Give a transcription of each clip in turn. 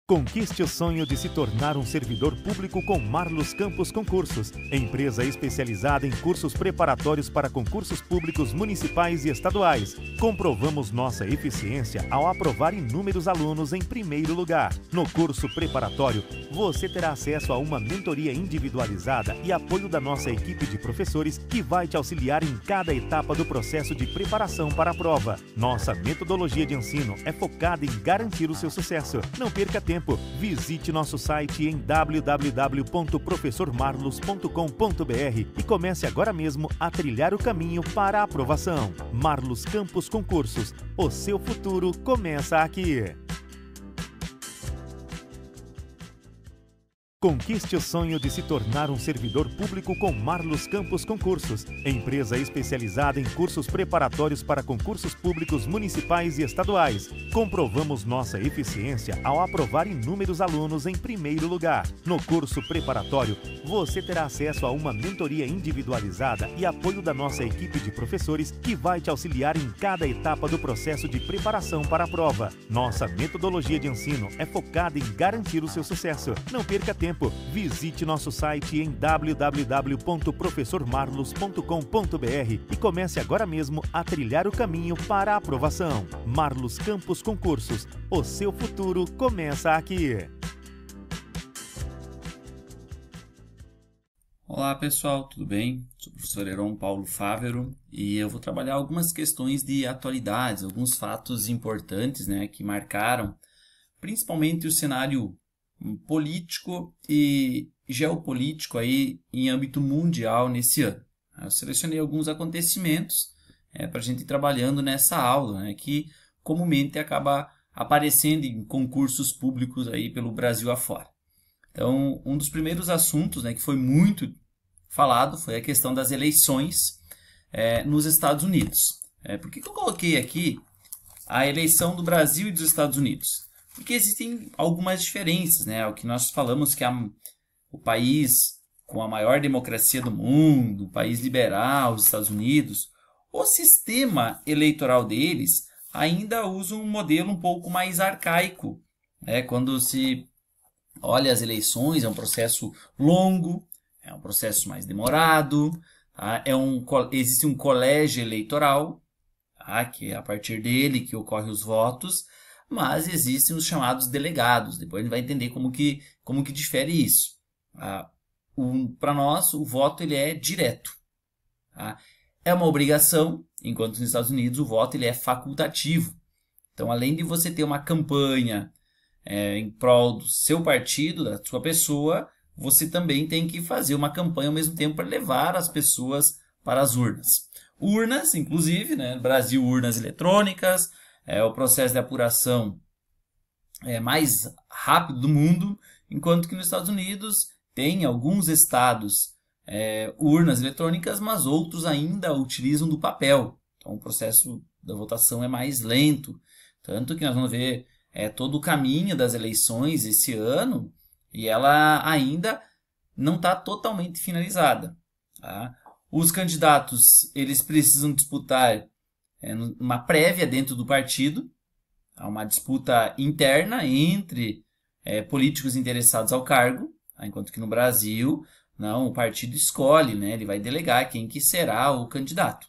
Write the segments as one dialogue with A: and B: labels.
A: Conquiste o sonho de se tornar um servidor público com Marlos Campos Concursos, empresa especializada em cursos preparatórios para concursos públicos municipais e estaduais. Comprovamos nossa eficiência ao aprovar inúmeros alunos em primeiro lugar. No curso preparatório, você terá acesso a uma mentoria individualizada e apoio da nossa equipe de professores que vai te auxiliar em cada etapa do processo de preparação para a prova. Nossa metodologia de ensino é focada em garantir o seu sucesso. Não perca tempo. Visite nosso site em www.professormarlos.com.br e comece agora mesmo a trilhar o caminho para a aprovação. Marlos Campos Concursos, o seu futuro começa aqui. Conquiste o sonho de se tornar um servidor público com Marlos Campos Concursos, empresa especializada em cursos preparatórios para concursos públicos municipais e estaduais. Comprovamos nossa eficiência ao aprovar inúmeros alunos em primeiro lugar. No curso preparatório, você terá acesso a uma mentoria individualizada e apoio da nossa equipe de professores que vai te auxiliar em cada etapa do processo de preparação para a prova. Nossa metodologia de ensino é focada em garantir o seu sucesso. Não perca tempo. Visite nosso site em www.professormarlos.com.br e comece agora mesmo a trilhar o caminho para a aprovação. Marlos Campos Concursos, o seu futuro começa aqui.
B: Olá pessoal, tudo bem? Sou o professor Heron Paulo Fávero e eu vou trabalhar algumas questões de atualidades, alguns fatos importantes, que marcaram principalmente o cenário político e geopolítico aí em âmbito mundial nesse ano. Eu selecionei alguns acontecimentos para a gente ir trabalhando nessa aula, que comumente acaba aparecendo em concursos públicos aí pelo Brasil afora. Então, um dos primeiros assuntos que foi muito falado foi a questão das eleições nos Estados Unidos. Por que eu coloquei aqui a eleição do Brasil e dos Estados Unidos? Porque existem algumas diferenças, o que nós falamos que o país com a maior democracia do mundo, o país liberal, os Estados Unidos, o sistema eleitoral deles ainda usa um modelo um pouco mais arcaico. Quando se olha as eleições, é um processo longo, é um processo mais demorado, tá? Existe um colégio eleitoral, tá? Que é a partir dele que ocorrem os votos, mas existem os chamados delegados. Depois a gente vai entender como que difere isso. Para nós, o voto ele é direto. Tá? É uma obrigação, enquanto nos Estados Unidos o voto ele é facultativo. Então, além de você ter uma campanha em prol do seu partido, da sua pessoa, você também tem que fazer uma campanha ao mesmo tempo para levar as pessoas para as urnas. Urnas, inclusive, no Brasil, urnas eletrônicas, o processo de apuração mais rápido do mundo, enquanto que nos Estados Unidos tem alguns estados urnas eletrônicas, mas outros ainda utilizam do papel. Então o processo da votação é mais lento, tanto que nós vamos ver todo o caminho das eleições esse ano e ela ainda não está totalmente finalizada. Tá? Os candidatos eles precisam disputar uma prévia dentro do partido, há uma disputa interna entre políticos interessados ao cargo, enquanto que no Brasil não, o partido escolhe, ele vai delegar quem que será o candidato.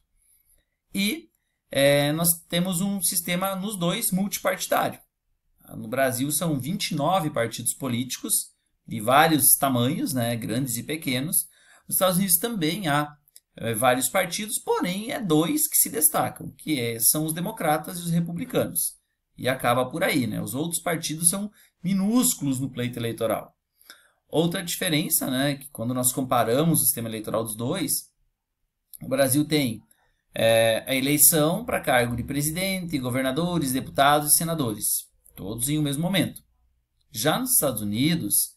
B: E nós temos um sistema nos dois multipartidário. No Brasil são 29 partidos políticos de vários tamanhos, grandes e pequenos. Nos Estados Unidos também há vários partidos, porém dois que se destacam, que são os democratas e os republicanos. E acaba por aí, Os outros partidos são minúsculos no pleito eleitoral. Outra diferença, que quando nós comparamos o sistema eleitoral dos dois, o Brasil tem a eleição para cargo de presidente, governadores, deputados e senadores, todos em um mesmo momento. Já nos Estados Unidos,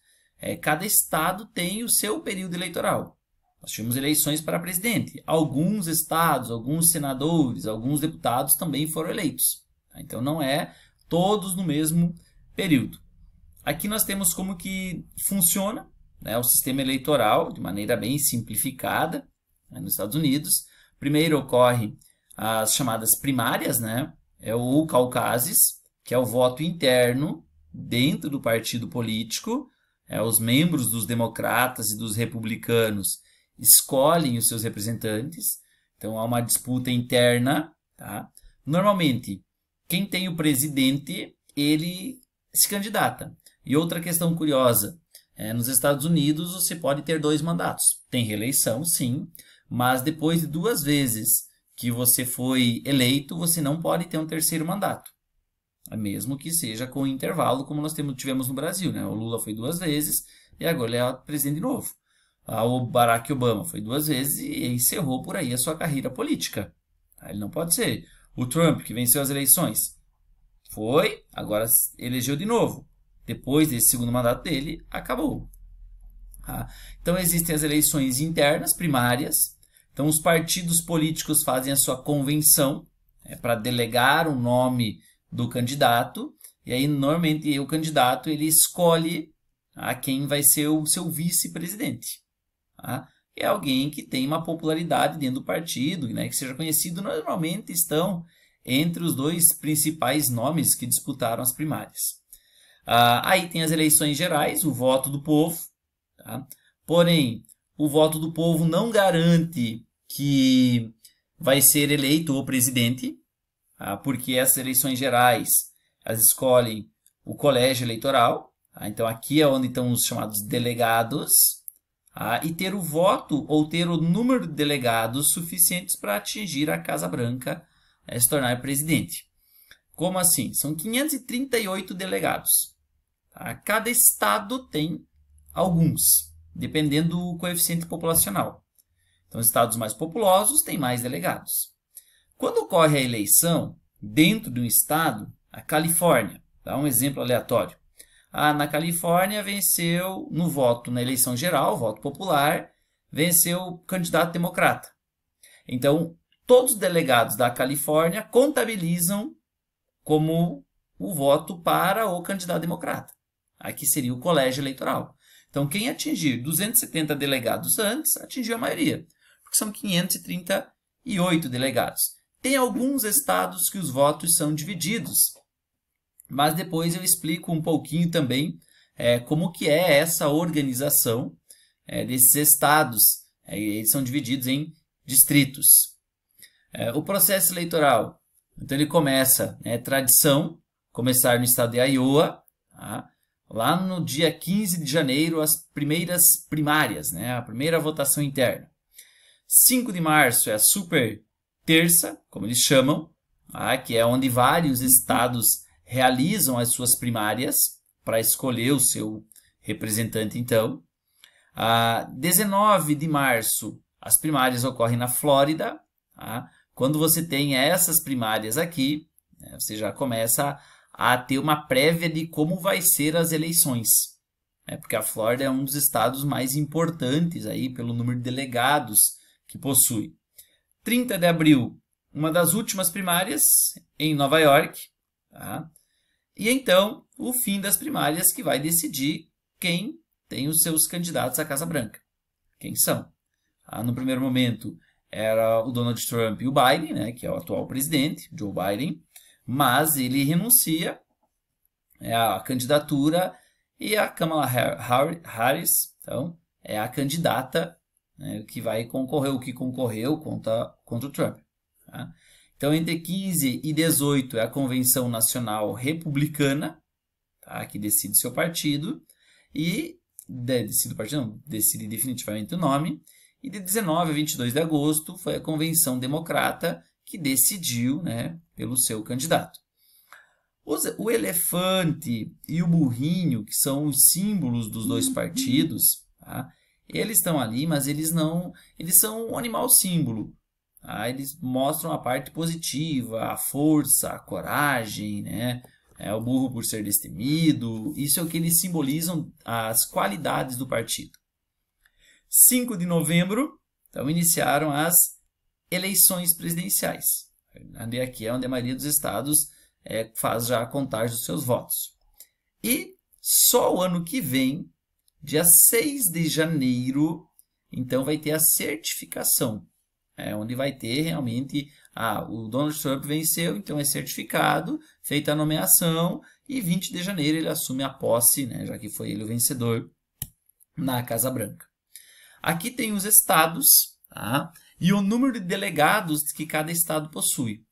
B: cada estado tem o seu período eleitoral. Nós tivemos eleições para presidente. Alguns estados, alguns senadores, alguns deputados também foram eleitos. Então, não é todos no mesmo período. Aqui nós temos como que funciona o sistema eleitoral de maneira bem simplificada nos Estados Unidos. Primeiro ocorre as chamadas primárias, ou caucases, que é o voto interno dentro do partido político. Os membros dos democratas e dos republicanos escolhem os seus representantes. Então, há uma disputa interna. Tá? Normalmente, quem tem o presidente, ele se candidata. E outra questão curiosa, nos Estados Unidos você pode ter 2 mandatos. Tem reeleição, sim, mas depois de 2 vezes que você foi eleito, você não pode ter um 3º mandato. Mesmo que seja com intervalo, como nós tivemos no Brasil. Né? O Lula foi 2 vezes e agora ele é presidente de novo. O Barack Obama foi 2 vezes e encerrou por aí a sua carreira política. Ele não pode ser. O Trump, que venceu as eleições, foi, agora elegeu de novo. Depois desse 2º mandato dele, acabou. Então, existem as eleições internas, primárias. Então, os partidos políticos fazem a sua convenção para delegar o nome do candidato. E aí, normalmente, o candidato ele escolhe quem vai ser o seu vice-presidente. É alguém que tem uma popularidade dentro do partido, né, que seja conhecido. Normalmente estão entre os 2 principais nomes que disputaram as primárias. Aí tem as eleições gerais, o voto do povo. Tá? Porém, o voto do povo não garante que vai ser eleito o presidente, porque essas eleições gerais elas escolhem o colégio eleitoral. Então, aqui é onde estão os chamados delegados. E ter o voto ou ter o número de delegados suficientes para atingir a Casa Branca se tornar presidente. Como assim? São 538 delegados. Cada estado tem alguns, dependendo do coeficiente populacional. Então, os estados mais populosos têm mais delegados. Quando ocorre a eleição, dentro de um estado, a Califórnia, dá um exemplo aleatório. Na Califórnia venceu no voto, na eleição geral, voto popular, venceu o candidato democrata. Então, todos os delegados da Califórnia contabilizam como o voto para o candidato democrata. Aqui seria o colégio eleitoral. Então, quem atingir 270 delegados antes, atingiu a maioria, porque são 538 delegados. Tem alguns estados que os votos são divididos, mas depois eu explico um pouquinho também como que é essa organização desses estados. Eles são divididos em distritos. O processo eleitoral, então ele começa, tradição, começar no estado de Iowa, lá no dia 15 de janeiro, as primeiras primárias, a primeira votação interna. 5 de março é a super terça, como eles chamam, que é onde vários estados realizam as suas primárias para escolher o seu representante, então. 19 de março, as primárias ocorrem na Flórida. Quando você tem essas primárias aqui, você já começa a ter uma prévia de como vai ser as eleições. Porque a Flórida é um dos estados mais importantes aí pelo número de delegados que possui. 30 de abril, uma das últimas primárias em Nova York. E então, o fim das primárias que vai decidir quem tem os seus candidatos à Casa Branca. Quem são? No primeiro momento, era o Donald Trump e o Biden, que é o atual presidente, Joe Biden, mas ele renuncia à candidatura e a Kamala Harris, então, é a candidata que vai concorrer, o que concorreu contra o Trump. Então, entre 15 e 18 é a Convenção Nacional Republicana, que decide seu partido, e decide definitivamente o nome, e de 19 a 22 de agosto foi a Convenção Democrata, que decidiu pelo seu candidato. O elefante e o burrinho, que são os símbolos dos 2 partidos, eles estão ali, mas eles são um animal símbolo. Eles mostram a parte positiva, a força, a coragem, o burro por ser destemido. Isso é o que eles simbolizam, as qualidades do partido. 5 de novembro, então, iniciaram as eleições presidenciais. Aqui é onde a maioria dos estados faz já a contagem dos seus votos. E só o ano que vem, dia 6 de janeiro, então vai ter a certificação, onde vai ter realmente O Donald Trump venceu, então é certificado, feita a nomeação, e 20 de janeiro ele assume a posse, né, já que foi ele o vencedor na Casa Branca. Aqui tem os estados, tá? E o número de delegados que cada estado possui.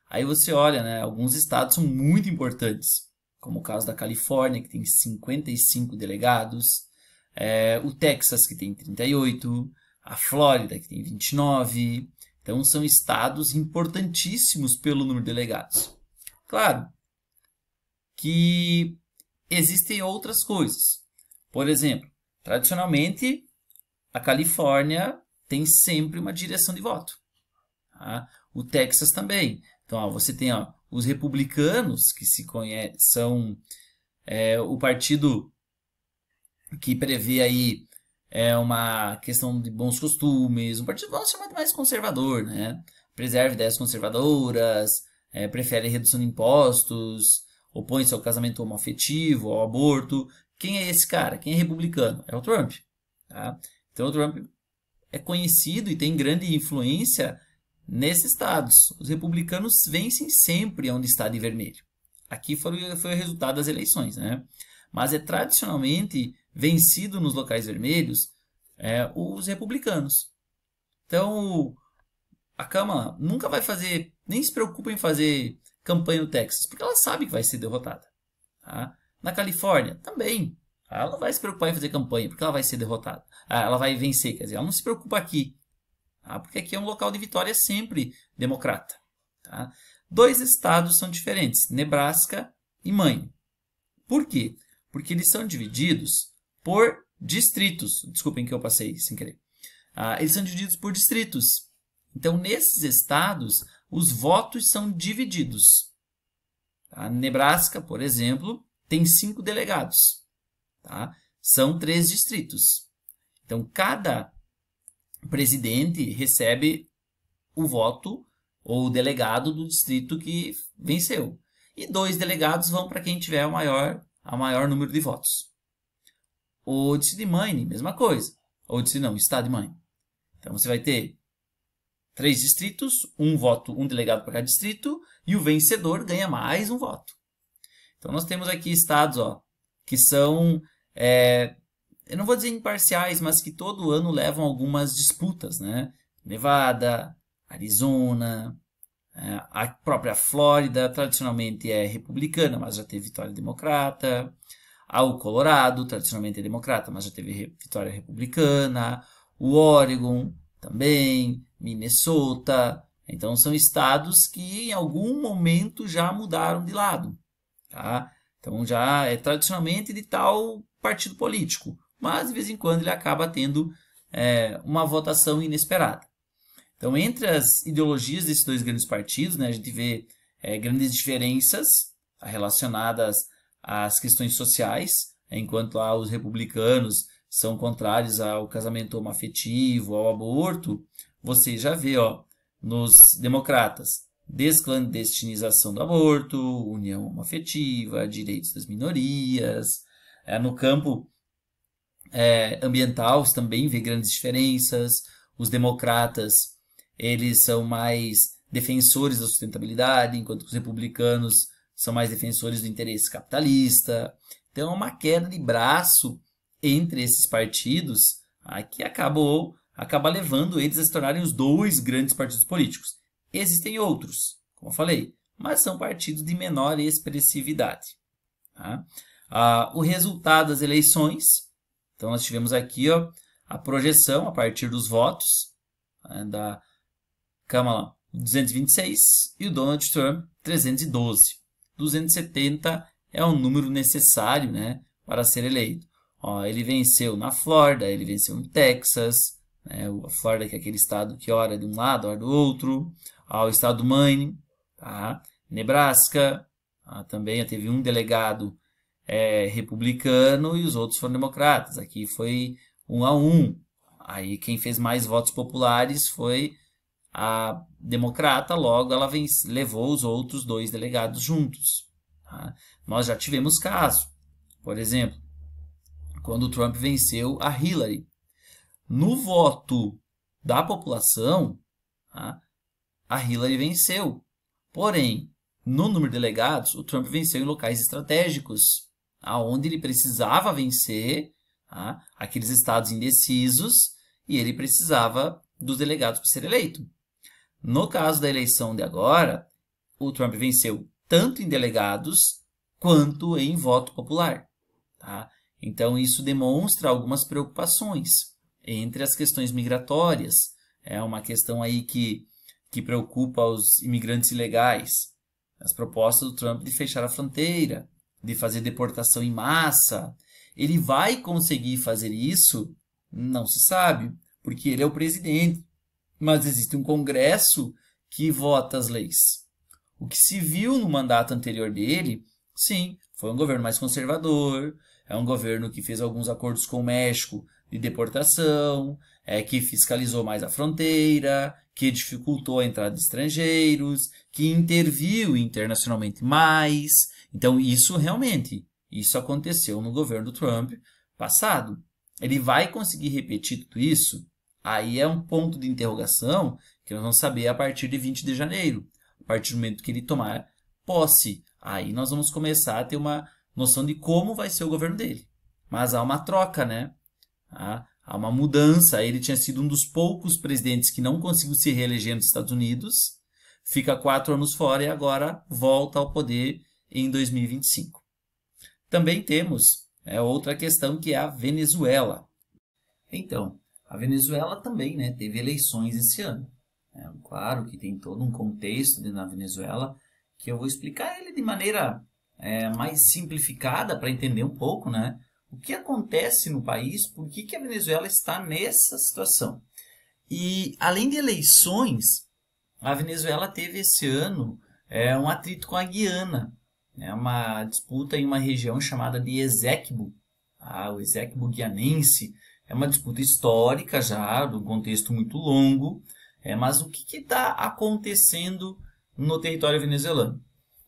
B: Aí você olha, né, alguns estados são muito importantes, como o caso da Califórnia, que tem 55 delegados, o Texas, que tem 38, a Flórida, que tem 29. Então, são estados importantíssimos pelo número de delegados. Claro que existem outras coisas. Por exemplo, tradicionalmente, a Califórnia tem sempre uma direção de voto. Tá? O Texas também. Então, você tem os republicanos, que se conhecem, são o partido que prevê aí uma questão de bons costumes, um partido, vamos chamar de mais conservador, né? Preserva ideias conservadoras, prefere redução de impostos, opõe-se ao casamento homoafetivo, ao aborto. Quem é esse cara? Quem é republicano? É o Trump. Tá? Então, o Trump é conhecido e tem grande influência nesses estados. Os republicanos vencem sempre onde está de vermelho. Aqui foi o resultado das eleições, né? Mas é tradicionalmente vencido nos locais vermelhos os republicanos. Então, a Câmara nunca vai fazer, nem se preocupa em fazer campanha no Texas, porque ela sabe que vai ser derrotada. Tá? Na Califórnia, também. Ela não vai se preocupar em fazer campanha, porque ela vai ser derrotada. Ela vai vencer, quer dizer, ela não se preocupa aqui. Tá? Porque aqui é um local de vitória sempre democrata. Tá? 2 estados são diferentes, Nebraska e Maine. Por quê? Porque eles são divididos por distritos. Desculpem que eu passei sem querer. Eles são divididos por distritos. Então, nesses estados, os votos são divididos. A Nebraska, por exemplo, tem 5 delegados. Tá? São 3 distritos. Então, cada presidente recebe o voto ou o delegado do distrito que venceu. E 2 delegados vão para quem tiver o maior número de votos. O distrito de Maine, mesma coisa. Ou distrito não, o estado de Maine. Então, você vai ter 3 distritos, um delegado para cada distrito, e o vencedor ganha mais um voto. Então, nós temos aqui estados que são, eu não vou dizer imparciais, mas que todo ano levam algumas disputas, né? Nevada, Arizona, a própria Flórida, tradicionalmente é republicana, mas já teve vitória democrata. O Colorado, tradicionalmente é democrata, mas já teve vitória republicana. O Oregon também, Minnesota. Então, são estados que em algum momento já mudaram de lado. Tá? Então, já é tradicionalmente de tal partido político, mas de vez em quando ele acaba tendo uma votação inesperada. Então, entre as ideologias desses 2 grandes partidos, né, a gente vê grandes diferenças relacionadas às questões sociais, enquanto os republicanos são contrários ao casamento homoafetivo, ao aborto. Você já vê nos democratas desclandestinização do aborto, união homoafetiva, direitos das minorias. No campo ambiental, você também vê grandes diferenças. Os democratas eles são mais defensores da sustentabilidade, enquanto os republicanos são mais defensores do interesse capitalista. Então, é uma queda de braço entre esses partidos que acaba levando eles a se tornarem os 2 grandes partidos políticos. Existem outros, como eu falei, mas são partidos de menor expressividade. Tá? O resultado das eleições, então nós tivemos aqui a projeção a partir dos votos da Kamala 226 e o Donald Trump 312. 270 é o número necessário, né, para ser eleito. Ele venceu na Flórida, ele venceu no Texas, né, a Flórida que é aquele estado que ora de um lado, ora do outro. O estado do Maine, tá? Nebraska, também teve um delegado republicano e os outros foram democratas. Aqui foi 1-1. Aí quem fez mais votos populares foi a democrata, logo ela levou os outros 2 delegados juntos. Tá? Nós já tivemos caso, por exemplo, quando o Trump venceu a Hillary. No voto da população, tá? a Hillary venceu. Porém, no número de delegados, o Trump venceu em locais estratégicos, aonde ele precisava vencer, tá? Aqueles estados indecisos, e ele precisava dos delegados para ser eleito. No caso da eleição de agora, o Trump venceu tanto em delegados quanto em voto popular. Tá? Então, isso demonstra algumas preocupações entre as questões migratórias. É uma questão aí que preocupa os imigrantes ilegais. As propostas do Trump de fechar a fronteira, de fazer deportação em massa. Ele vai conseguir fazer isso? Não se sabe, porque ele é o presidente. Mas existe um Congresso que vota as leis. O que se viu no mandato anterior dele, sim, foi um governo mais conservador, é um governo que fez alguns acordos com o México de deportação, que fiscalizou mais a fronteira, que dificultou a entrada de estrangeiros, que interviu internacionalmente mais. Então, isso aconteceu no governo do Trump passado. Ele vai conseguir repetir tudo isso? Aí é um ponto de interrogação que nós vamos saber a partir de 20 de janeiro. A partir do momento que ele tomar posse, aí nós vamos começar a ter uma noção de como vai ser o governo dele. Mas há uma troca, né? Há uma mudança. Ele tinha sido um dos poucos presidentes que não conseguiu se reeleger nos Estados Unidos, fica 4 anos fora e agora volta ao poder em 2025. Também temos outra questão que é a Venezuela. Então, a Venezuela também, né, teve eleições esse ano. Claro que tem todo um contexto na Venezuela que eu vou explicar ele de maneira mais simplificada para entender um pouco, né, o que acontece no país, por que a Venezuela está nessa situação. E, além de eleições, a Venezuela teve esse ano um atrito com a Guiana, uma disputa em uma região chamada de Esequibo, o Esequibo guianense. É uma disputa histórica já, de um contexto muito longo, mas o que está acontecendo no território venezuelano?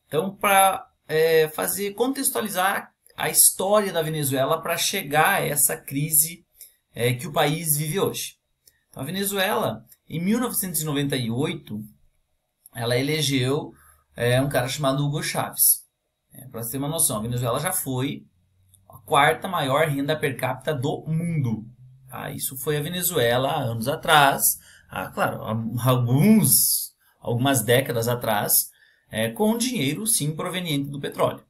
B: Então, para contextualizar a história da Venezuela para chegar a essa crise que o país vive hoje. Então, a Venezuela, em 1998, ela elegeu um cara chamado Hugo Chávez. Para você ter uma noção, a Venezuela já foi a quarta maior renda per capita do mundo. Isso foi a Venezuela há anos atrás, claro, algumas décadas atrás, com dinheiro sim proveniente do petróleo.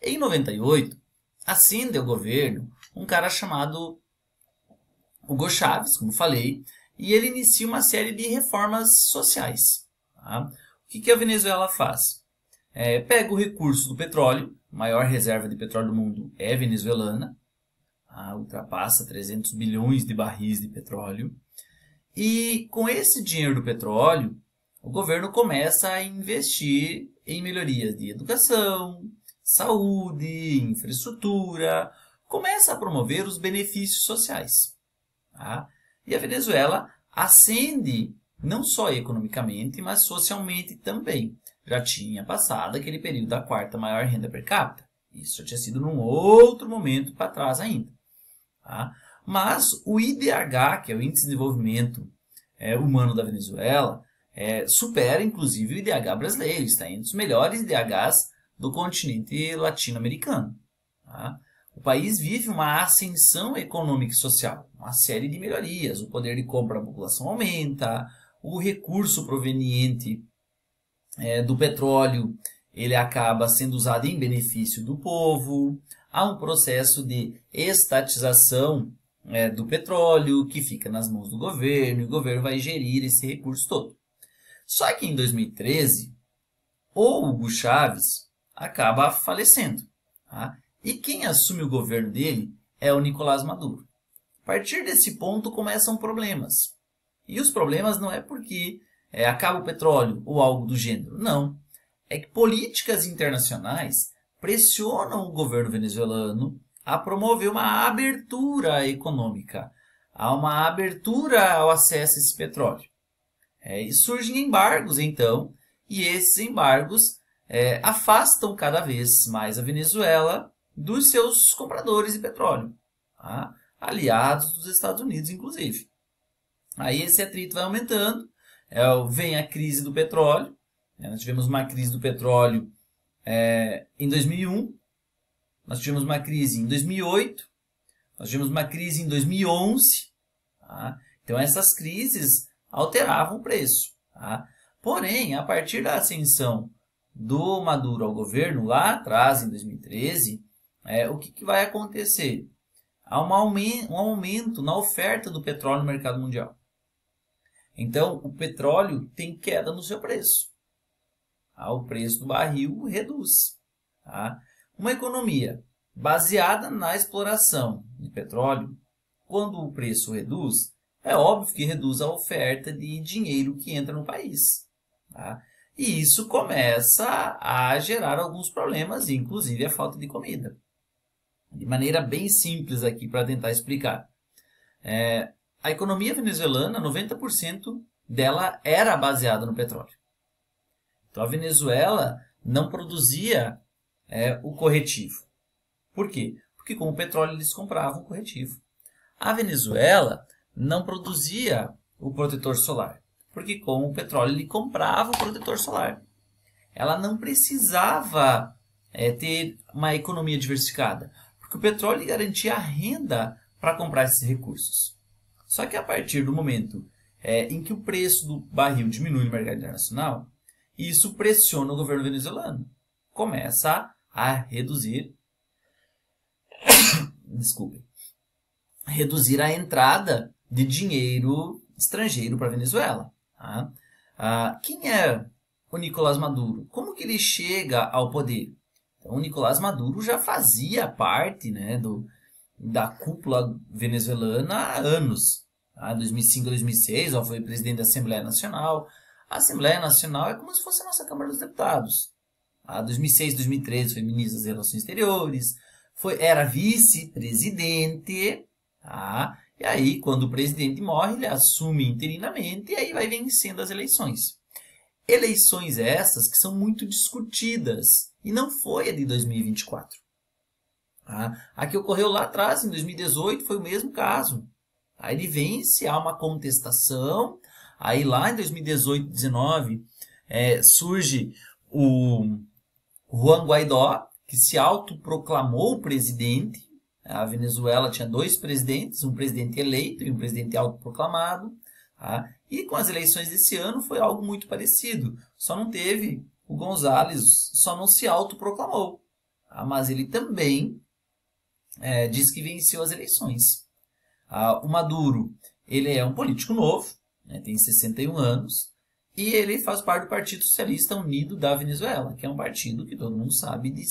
B: Em 98, ascende ao governo um cara chamado Hugo Chávez, como falei, e ele inicia uma série de reformas sociais. O que a Venezuela faz? Pega o recurso do petróleo, a maior reserva de petróleo do mundo é venezuelana, ultrapassa 300 bilhões de barris de petróleo, e com esse dinheiro do petróleo, o governo começa a investir em melhorias de educação, saúde, infraestrutura, começa a promover os benefícios sociais. E a Venezuela ascende não só economicamente, mas socialmente também. Já tinha passado aquele período da quarta maior renda per capita. Isso já tinha sido num outro momento para trás ainda. Mas o IDH, que é o Índice de Desenvolvimento Humano da Venezuela, supera inclusive o IDH brasileiro, está entre os melhores IDHs do continente latino-americano. O país vive uma ascensão econômica e social, uma série de melhorias. O poder de compra da população aumenta, o recurso proveniente do petróleo ele acaba sendo usado em benefício do povo. Há um processo de estatização do petróleo que fica nas mãos do governo, e o governo vai gerir esse recurso todo. Só que em 2013, o Hugo Chávez acaba falecendo. E quem assume o governo dele é o Nicolás Maduro. A partir desse ponto começam problemas. E os problemas não é porque acaba o petróleo ou algo do gênero. Não. É que políticas internacionais pressionam o governo venezuelano a promover uma abertura econômica, a uma abertura ao acesso a esse petróleo. E surgem embargos, então, e esses embargos afastam cada vez mais a Venezuela dos seus compradores de petróleo, aliados dos Estados Unidos, inclusive. Aí esse atrito vai aumentando, vem a crise do petróleo. Nós tivemos uma crise do petróleo em 2001, nós tivemos uma crise em 2008, nós tivemos uma crise em 2011. Tá? Então, essas crises alteravam o preço. Tá? Porém, a partir da ascensão do Maduro ao governo, lá atrás, em 2013, o que vai acontecer? Há um aumento na oferta do petróleo no mercado mundial. Então, o petróleo tem queda no seu preço. O preço do barril reduz. Tá? Uma economia baseada na exploração de petróleo, quando o preço reduz, é óbvio que reduz a oferta de dinheiro que entra no país. Tá? E isso começa a gerar alguns problemas, inclusive a falta de comida. De maneira bem simples aqui para tentar explicar. A economia venezuelana, 90% dela era baseada no petróleo. Então, a Venezuela não produzia o corretivo. Por quê? Porque com o petróleo eles compravam o corretivo. A Venezuela não produzia o protetor solar. Porque com o petróleo ele comprava o protetor solar. Ela não precisava ter uma economia diversificada. Porque o petróleo garantia a renda para comprar esses recursos. Só que a partir do momento em que o preço do barril diminui no mercado internacional, isso pressiona o governo venezuelano. Começa a reduzir reduzir a entrada de dinheiro estrangeiro para a Venezuela. Tá? Quem é o Nicolás Maduro? Como que ele chega ao poder? Então, o Nicolás Maduro já fazia parte, né, da cúpula venezuelana há anos. Tá? 2005 a 2006, foi presidente da Assembleia Nacional. A Assembleia Nacional é como se fosse a nossa Câmara dos Deputados. Em 2006, 2013 foi ministro das Relações Exteriores, era vice-presidente. Tá? E aí, quando o presidente morre, ele assume interinamente e aí vai vencendo as eleições. Eleições essas que são muito discutidas. E não foi a de 2024. Tá? A que ocorreu lá atrás, em 2018, foi o mesmo caso. Aí ele vence, há uma contestação. Aí lá em 2018, 2019, surge o Juan Guaidó, que se autoproclamou presidente. A Venezuela tinha dois presidentes, um presidente eleito e um presidente autoproclamado. Tá? E com as eleições desse ano foi algo muito parecido. Só não teve, o González só não se autoproclamou. Tá? Mas ele também disse que venceu as eleições. O Maduro, ele é um político novo, né, tem 61 anos, e ele faz parte do Partido Socialista Unido da Venezuela, que é um partido que todo mundo sabe de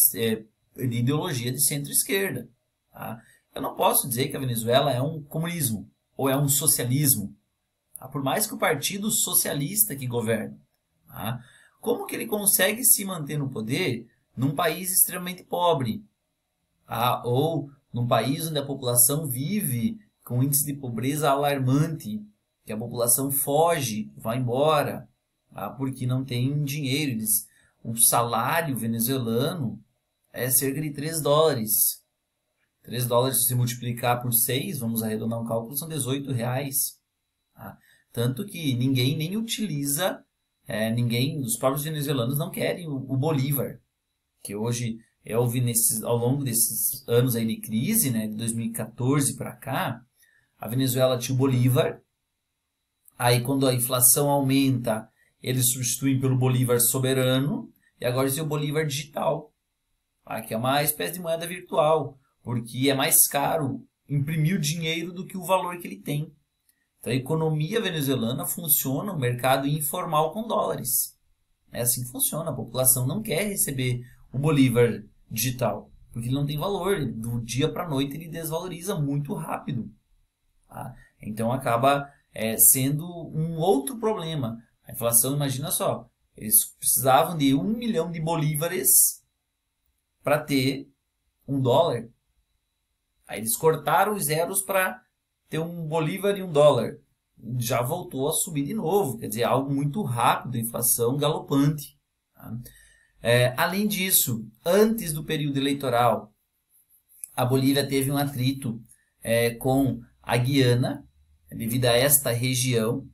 B: ideologia de centro-esquerda. Tá? Eu não posso dizer que a Venezuela é um comunismo ou é um socialismo, tá? Por mais que o Partido Socialista que governa. Tá? Como que ele consegue se manter no poder num país extremamente pobre? Tá? Ou num país onde a população vive com um índice de pobreza alarmante, que a população foge, vai embora, tá? Porque não tem dinheiro. O salário venezuelano é cerca de 3 dólares. 3 dólares, se você multiplicar por 6, vamos arredondar um cálculo, são 18 reais. Tá? Tanto que ninguém nem utiliza, os próprios venezuelanos não querem o bolívar, que hoje eu vi ao longo desses anos aí de crise, né, de 2014 para cá, a Venezuela tinha o bolívar. Aí quando a inflação aumenta, eles substituem pelo bolívar soberano, e agora tem o bolívar digital, tá? Que é uma espécie de moeda virtual, porque é mais caro imprimir o dinheiro do que o valor que ele tem. Então a economia venezuelana funciona, o mercado informal com dólares. É assim que funciona, a população não quer receber o bolívar digital, porque ele não tem valor, do dia para a noite ele desvaloriza muito rápido. Tá? Então acaba sendo um outro problema. A inflação, imagina só, eles precisavam de 1 milhão de bolívares para ter 1 dólar. Aí eles cortaram os zeros para ter 1 bolívar e 1 dólar. Já voltou a subir de novo, quer dizer, algo muito rápido, inflação galopante. Tá? Além disso, antes do período eleitoral, a Bolívia teve um atrito com a Guiana, devido a esta região,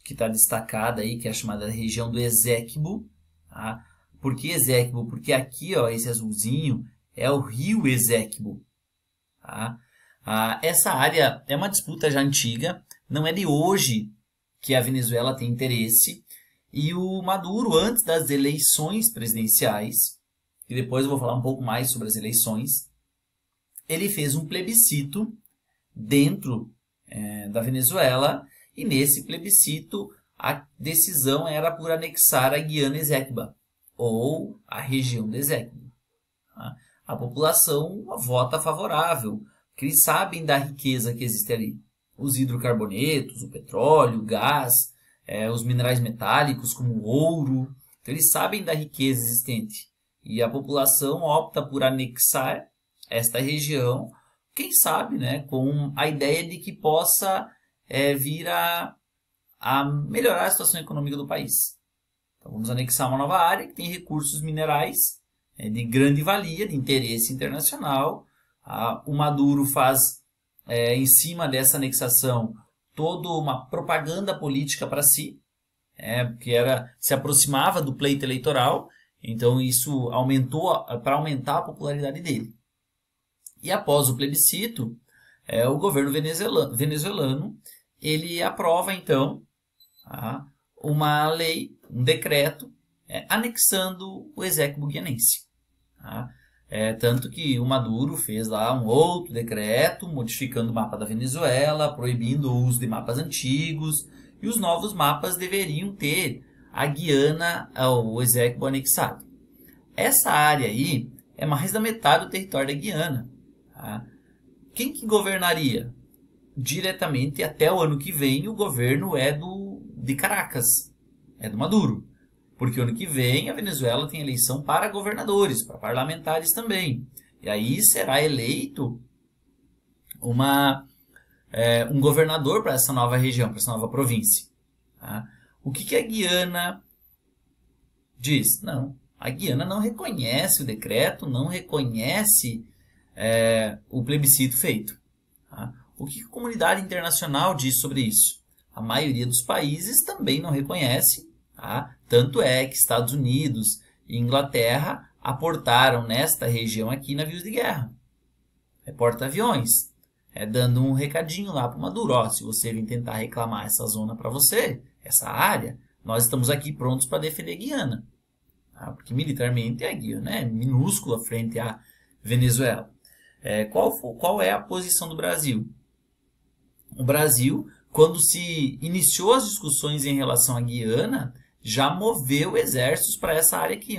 B: que está destacada aí, que é a chamada região do Eséquibo. Tá? Por que Eséquibo? Porque aqui, ó, esse azulzinho é o rio Eséquibo. Tá? Essa área é uma disputa já antiga, não é de hoje que a Venezuela tem interesse. E o Maduro, antes das eleições presidenciais, e depois eu vou falar um pouco mais sobre as eleições, ele fez um plebiscito dentro da Venezuela, e nesse plebiscito a decisão era por anexar a Guiana Eséquiba, ou a região do Eséquibo. A população vota favorável, porque eles sabem da riqueza que existe ali. Os hidrocarbonetos, o petróleo, o gás, os minerais metálicos como o ouro, então eles sabem da riqueza existente. E a população opta por anexar esta região, quem sabe, né, com a ideia de que possa vir a melhorar a situação econômica do país. Então vamos anexar uma nova área que tem recursos minerais de grande valia, de interesse internacional. O Maduro faz, em cima dessa anexação, toda uma propaganda política para si, que se aproximava do pleito eleitoral, então isso aumentou para aumentar a popularidade dele. E após o plebiscito, o governo venezuelano ele aprova então uma lei, um decreto, anexando o Eséquibo guianense. Tanto que o Maduro fez lá um outro decreto, modificando o mapa da Venezuela, proibindo o uso de mapas antigos, e os novos mapas deveriam ter a Guiana, o Eséquibo anexado. Essa área aí é mais da metade do território da Guiana. Quem que governaria? Diretamente até o ano que vem, o governo de Caracas, é do Maduro. Porque o ano que vem a Venezuela tem eleição para governadores, para parlamentares também. E aí será eleito um governador para essa nova região, para essa nova província. O que a Guiana diz? Não, a Guiana não reconhece o decreto, não reconhece o plebiscito feito. O que a comunidade internacional diz sobre isso? A maioria dos países também não reconhece. Tanto é que Estados Unidos e Inglaterra aportaram nesta região aqui navios de guerra. Porta-aviões. Dando um recadinho lá para o Maduro. Se você vir tentar reclamar essa zona para você, essa área, nós estamos aqui prontos para defender a Guiana. Porque militarmente a Guiana é minúscula frente à Venezuela. Qual é a posição do Brasil? O Brasil, quando se iniciou as discussões em relação à Guiana, já moveu exércitos para essa área aqui.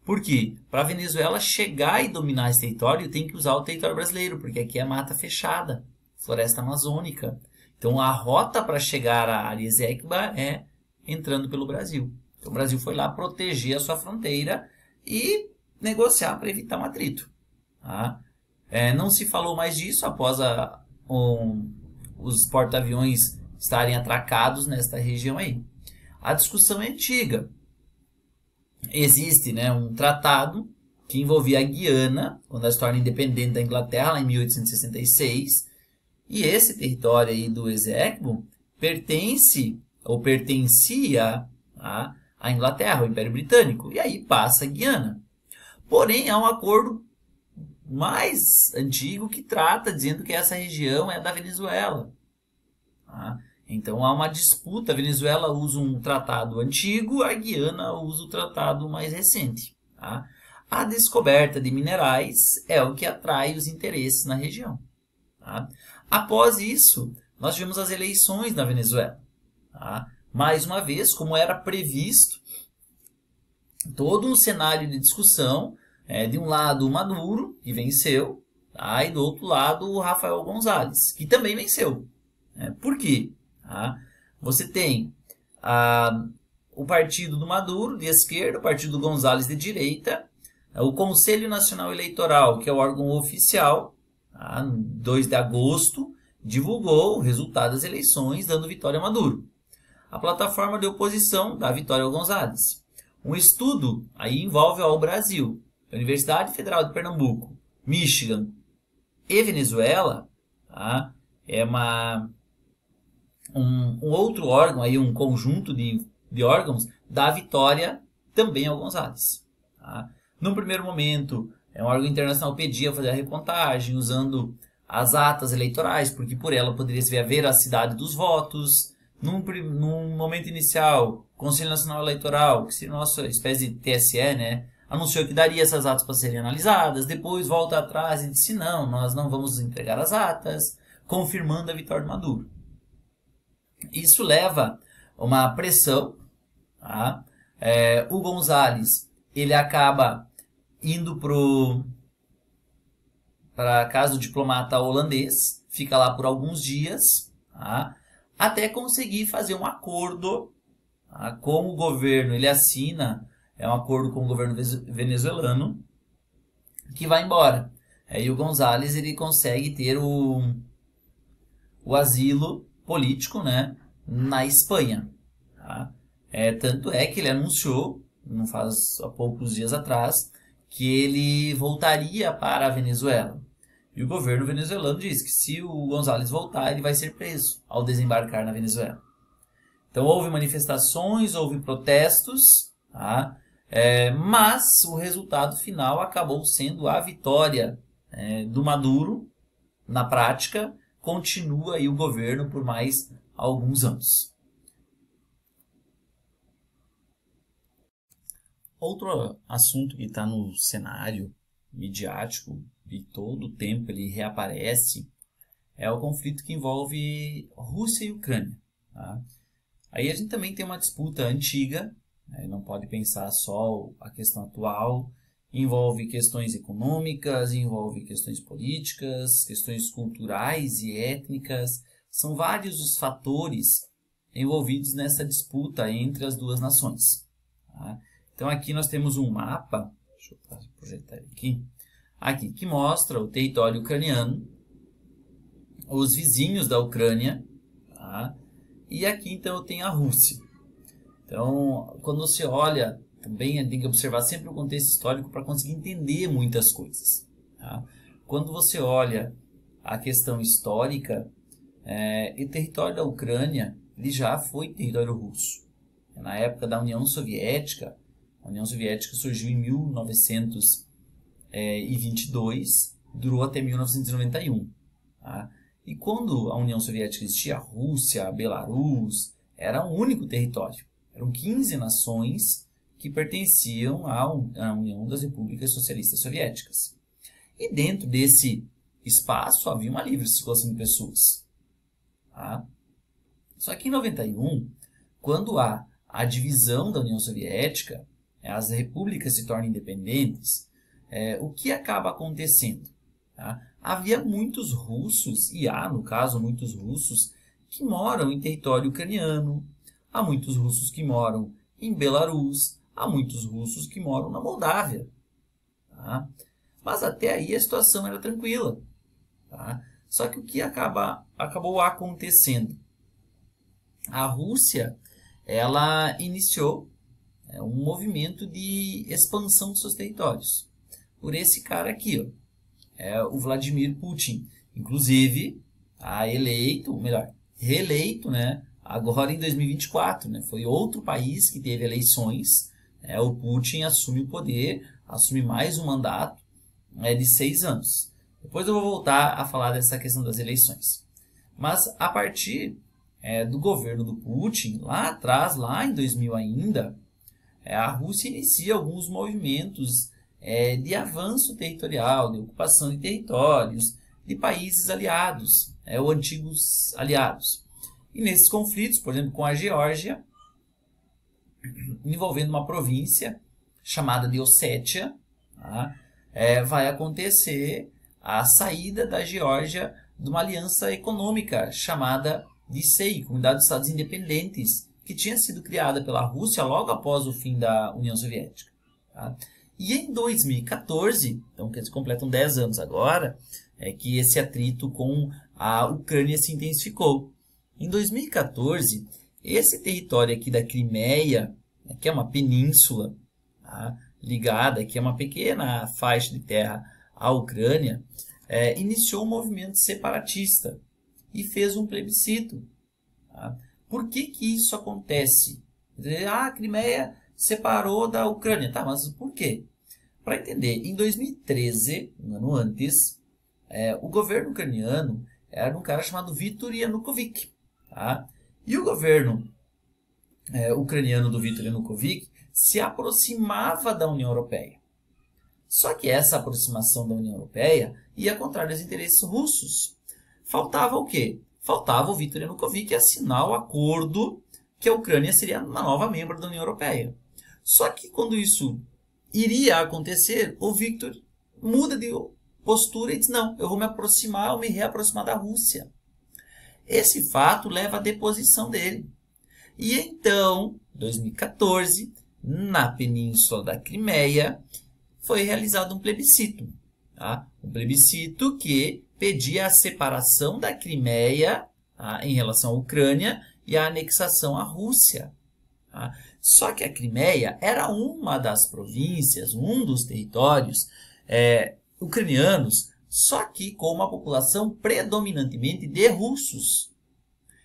B: Por quê? Para a Venezuela chegar e dominar esse território, tem que usar o território brasileiro, porque aqui é mata fechada, floresta amazônica. Então a rota para chegar à área Eséquiba é entrando pelo Brasil. Então o Brasil foi lá proteger a sua fronteira e negociar para evitar um atrito. Não se falou mais disso após os porta-aviões estarem atracados nesta região aí. A discussão é antiga. Existe um tratado que envolvia a Guiana, quando ela se torna independente da Inglaterra, lá em 1866. E esse território aí do Eséquibo pertencia à Inglaterra, ao Império Britânico. E aí passa a Guiana. Porém, há um acordo mais antigo que trata, dizendo que essa região é da Venezuela. Então há uma disputa, a Venezuela usa um tratado antigo, a Guiana usa o tratado mais recente. A descoberta de minerais é o que atrai os interesses na região. Após isso, nós tivemos as eleições na Venezuela. Mais uma vez, como era previsto, todo um cenário de discussão, de um lado o Maduro, que venceu, e do outro lado o Rafael González, que também venceu. Por quê? Você tem o partido do Maduro, de esquerda, o partido do González, de direita, o Conselho Nacional Eleitoral, que é o órgão oficial, 2 de agosto, divulgou o resultado das eleições, dando vitória a Maduro. A plataforma de oposição dá vitória ao González. Um estudo aí envolve o Brasil, a Universidade Federal de Pernambuco, Michigan e Venezuela, é um outro órgão, aí, um conjunto de órgãos, dá vitória também ao González. Tá? No primeiro momento, um órgão internacional pedia fazer a recontagem usando as atas eleitorais, porque por ela poderia se ver a veracidade dos votos. Num momento inicial, o Conselho Nacional Eleitoral, que seria nossa espécie de TSE, né, anunciou que daria essas atas para serem analisadas, depois volta atrás e disse não, nós não vamos entregar as atas, confirmando a vitória de Maduro. Isso leva a uma pressão. Tá? O González ele acaba indo para casa do diplomata holandês, fica lá por alguns dias, tá? Até conseguir fazer um acordo, tá? Com o governo. Ele assina um acordo com o governo venezuelano que vai embora. E o González ele consegue ter o asilo político, né, na Espanha. Tá? Tanto é que ele anunciou, não faz há poucos dias atrás, que ele voltaria para a Venezuela. E o governo venezuelano diz que se o González voltar, ele vai ser preso ao desembarcar na Venezuela. Então houve manifestações, houve protestos, tá? Mas o resultado final acabou sendo a vitória do Maduro. Na prática, continua aí o governo por mais alguns anos. Outro assunto que está no cenário midiático e todo o tempo ele reaparece é o conflito que envolve Rússia e Ucrânia. Tá? Aí a gente também tem uma disputa antiga, né? Não pode pensar só a questão atual, envolve questões econômicas, envolve questões políticas, questões culturais e étnicas. São vários os fatores envolvidos nessa disputa entre as duas nações. Tá? Então aqui nós temos um mapa, deixa eu projetar aqui, que mostra o território ucraniano, os vizinhos da Ucrânia, tá? E aqui então eu tenho a Rússia. Então quando você olha, também tem que observar sempre o contexto histórico para conseguir entender muitas coisas. Tá? Quando você olha a questão histórica, o território da Ucrânia ele já foi território russo. Na época da União Soviética, a União Soviética surgiu em 1922, durou até 1991. Tá? E quando a União Soviética existia, a Rússia, a Belarus, era um único território. Eram 15 nações que pertenciam à União das Repúblicas Socialistas Soviéticas. E dentro desse espaço havia uma livre circulação de pessoas. Tá? Só que em 91, quando há a divisão da União Soviética, as repúblicas se tornam independentes, o que acaba acontecendo? Tá? Havia muitos russos, e há, no caso, muitos russos, que moram em território ucraniano, há muitos russos que moram em Belarus, há muitos russos que moram na Moldávia. Tá? Mas até aí a situação era tranquila. Tá? Só que o que acabou acontecendo? A Rússia ela iniciou um movimento de expansão dos seus territórios. Por esse cara aqui, ó, o Vladimir Putin. Inclusive, reeleito, né, agora em 2024. Né, foi outro país que teve eleições. O Putin assume o poder, assume mais um mandato de 6 anos. Depois eu vou voltar a falar dessa questão das eleições. Mas a partir do governo do Putin, lá atrás, lá em 2000 ainda, a Rússia inicia alguns movimentos de avanço territorial, de ocupação de territórios, de países aliados, ou antigos aliados. E nesses conflitos, por exemplo, com a Geórgia, envolvendo uma província chamada de Ossétia, tá? Vai acontecer a saída da Geórgia de uma aliança econômica chamada de SEI, Comunidade de Estados Independentes, que tinha sido criada pela Rússia logo após o fim da União Soviética. Tá? E em 2014, então que eles completam 10 anos agora, que esse atrito com a Ucrânia se intensificou. Em 2014, esse território aqui da Crimeia, que é uma península, tá, ligada, que é uma pequena faixa de terra à Ucrânia, iniciou um movimento separatista e fez um plebiscito. Tá? Por que que isso acontece? A Crimeia separou da Ucrânia. Tá, mas por quê? Para entender, em 2013, um ano antes, o governo ucraniano era um cara chamado Viktor Yanukovych. Tá? E o governo ucraniano do Viktor Yanukovych se aproximava da União Europeia. Só que essa aproximação da União Europeia ia contra os interesses russos. Faltava o quê? Faltava o Viktor Yanukovych assinar o acordo que a Ucrânia seria uma nova membro da União Europeia. Só que quando isso iria acontecer, o Viktor muda de postura e diz, não, eu vou me aproximar, eu me reaproximar da Rússia. Esse fato leva à deposição dele. E então, em 2014, na Península da Crimeia, foi realizado um plebiscito. Tá? Um plebiscito que pedia a separação da Crimeia, tá, em relação à Ucrânia e a anexação à Rússia. Tá? Só que a Crimeia era uma das províncias, um dos territórios ucranianos, só que com uma população predominantemente de russos.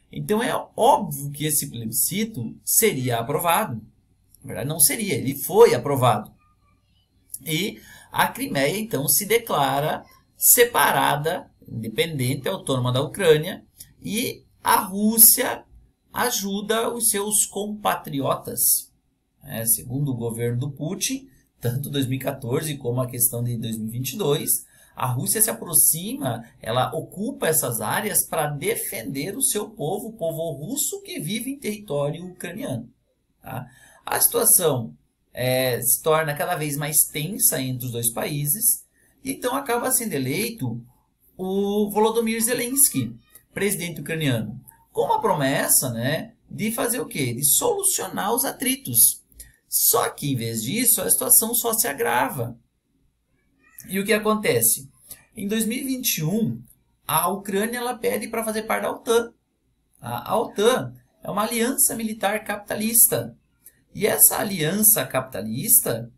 B: Então é óbvio que esse plebiscito seria aprovado. Na verdade, não seria, ele foi aprovado. E a Crimeia, então, se declara separada, independente, autônoma da Ucrânia, e a Rússia ajuda os seus compatriotas. Segundo o governo do Putin, tanto 2014 como a questão de 2022, a Rússia se aproxima, ela ocupa essas áreas para defender o seu povo, o povo russo que vive em território ucraniano. Tá? A situação se torna cada vez mais tensa entre os dois países, e então acaba sendo eleito o Volodymyr Zelensky, presidente ucraniano, com uma promessa, né, de fazer o quê? De solucionar os atritos. Só que, em vez disso, a situação só se agrava. E o que acontece? Em 2021, a Ucrânia ela pede para fazer parte da OTAN. A OTAN é uma aliança militar capitalista. E essa aliança capitalista,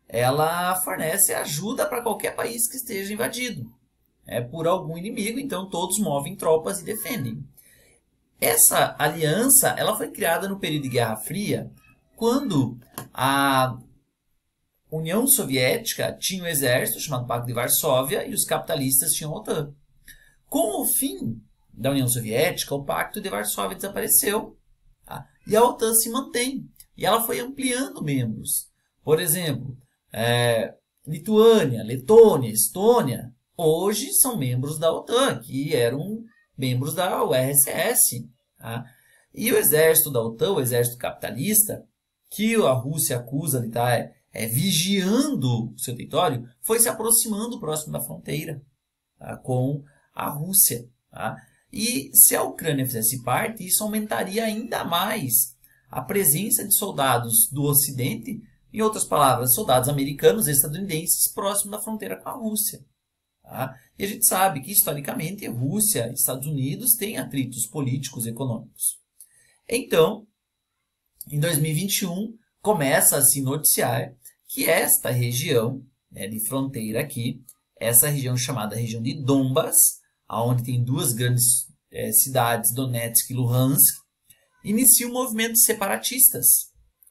B: ela fornece ajuda para qualquer país que esteja invadido. Por algum inimigo, então todos movem tropas e defendem. Essa aliança ela foi criada no período de Guerra Fria, quando a União Soviética tinha um exército chamado Pacto de Varsóvia e os capitalistas tinham a OTAN. Com o fim da União Soviética, o Pacto de Varsóvia desapareceu, tá? E a OTAN se mantém. E ela foi ampliando membros. Por exemplo, Lituânia, Letônia, Estônia, hoje são membros da OTAN, que eram membros da URSS. Tá? E o exército da OTAN, o exército capitalista, que a Rússia acusa de estar vigiando o seu território, foi se aproximando próximo da fronteira, tá, com a Rússia. Tá? E se a Ucrânia fizesse parte, isso aumentaria ainda mais a presença de soldados do Ocidente, em outras palavras, soldados americanos e estadunidenses próximo da fronteira com a Rússia. Tá? E a gente sabe que, historicamente, Rússia e Estados Unidos têm atritos políticos e econômicos. Então, em 2021, começa a se noticiar que esta região, né, de fronteira aqui, essa região chamada região de Donbas, onde tem duas grandes cidades, Donetsk e Luhansk, inicia um movimento de separatistas.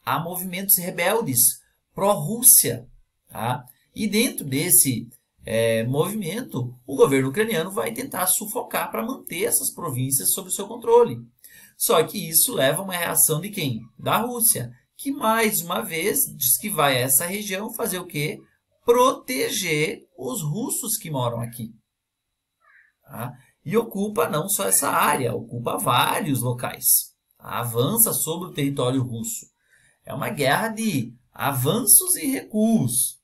B: Há movimentos rebeldes pró-Rússia. Tá? E dentro desse movimento, o governo ucraniano vai tentar sufocar para manter essas províncias sob o seu controle. Só que isso leva a uma reação de quem? Da Rússia, que mais uma vez diz que vai a essa região fazer o quê? Proteger os russos que moram aqui. Tá? E ocupa não só essa área, ocupa vários locais. Tá? Avança sobre o território russo. É uma guerra de avanços e recuos,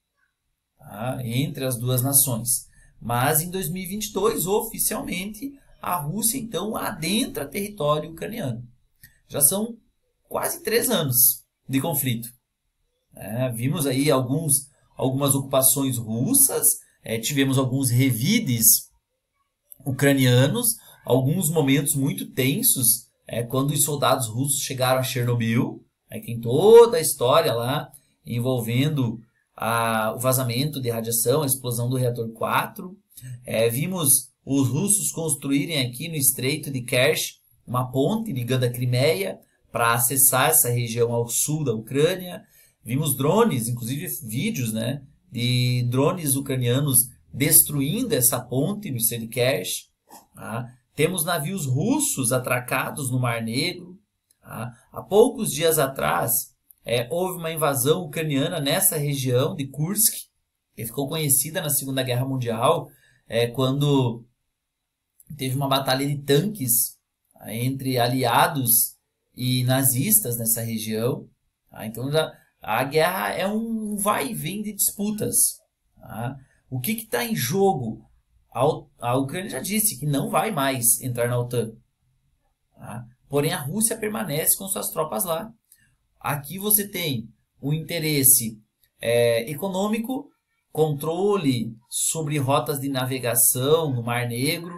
B: tá? Entre as duas nações. Mas em 2022, oficialmente, a Rússia então adentra território ucraniano. Já são quase 3 anos de conflito. Vimos aí algumas ocupações russas, tivemos alguns revides ucranianos, alguns momentos muito tensos, quando os soldados russos chegaram a Chernobyl, tem toda a história lá envolvendo o vazamento de radiação, a explosão do reator 4. Vimos os russos construírem aqui no Estreito de Kerch uma ponte ligando a Crimeia para acessar essa região ao sul da Ucrânia. Vimos drones, inclusive vídeos, né, de drones ucranianos destruindo essa ponte no Estreito de Kerch. Tá? Temos navios russos atracados no Mar Negro. Tá? Há poucos dias atrás, houve uma invasão ucraniana nessa região de Kursk, que ficou conhecida na Segunda Guerra Mundial, quando teve uma batalha de tanques entre aliados e nazistas nessa região. Tá? Então, a guerra é um vai e vem de disputas. Tá? O que está em jogo? A Ucrânia já disse que não vai mais entrar na OTAN. Tá? Porém, a Rússia permanece com suas tropas lá. Aqui você tem o interesse econômico, controle sobre rotas de navegação no Mar Negro.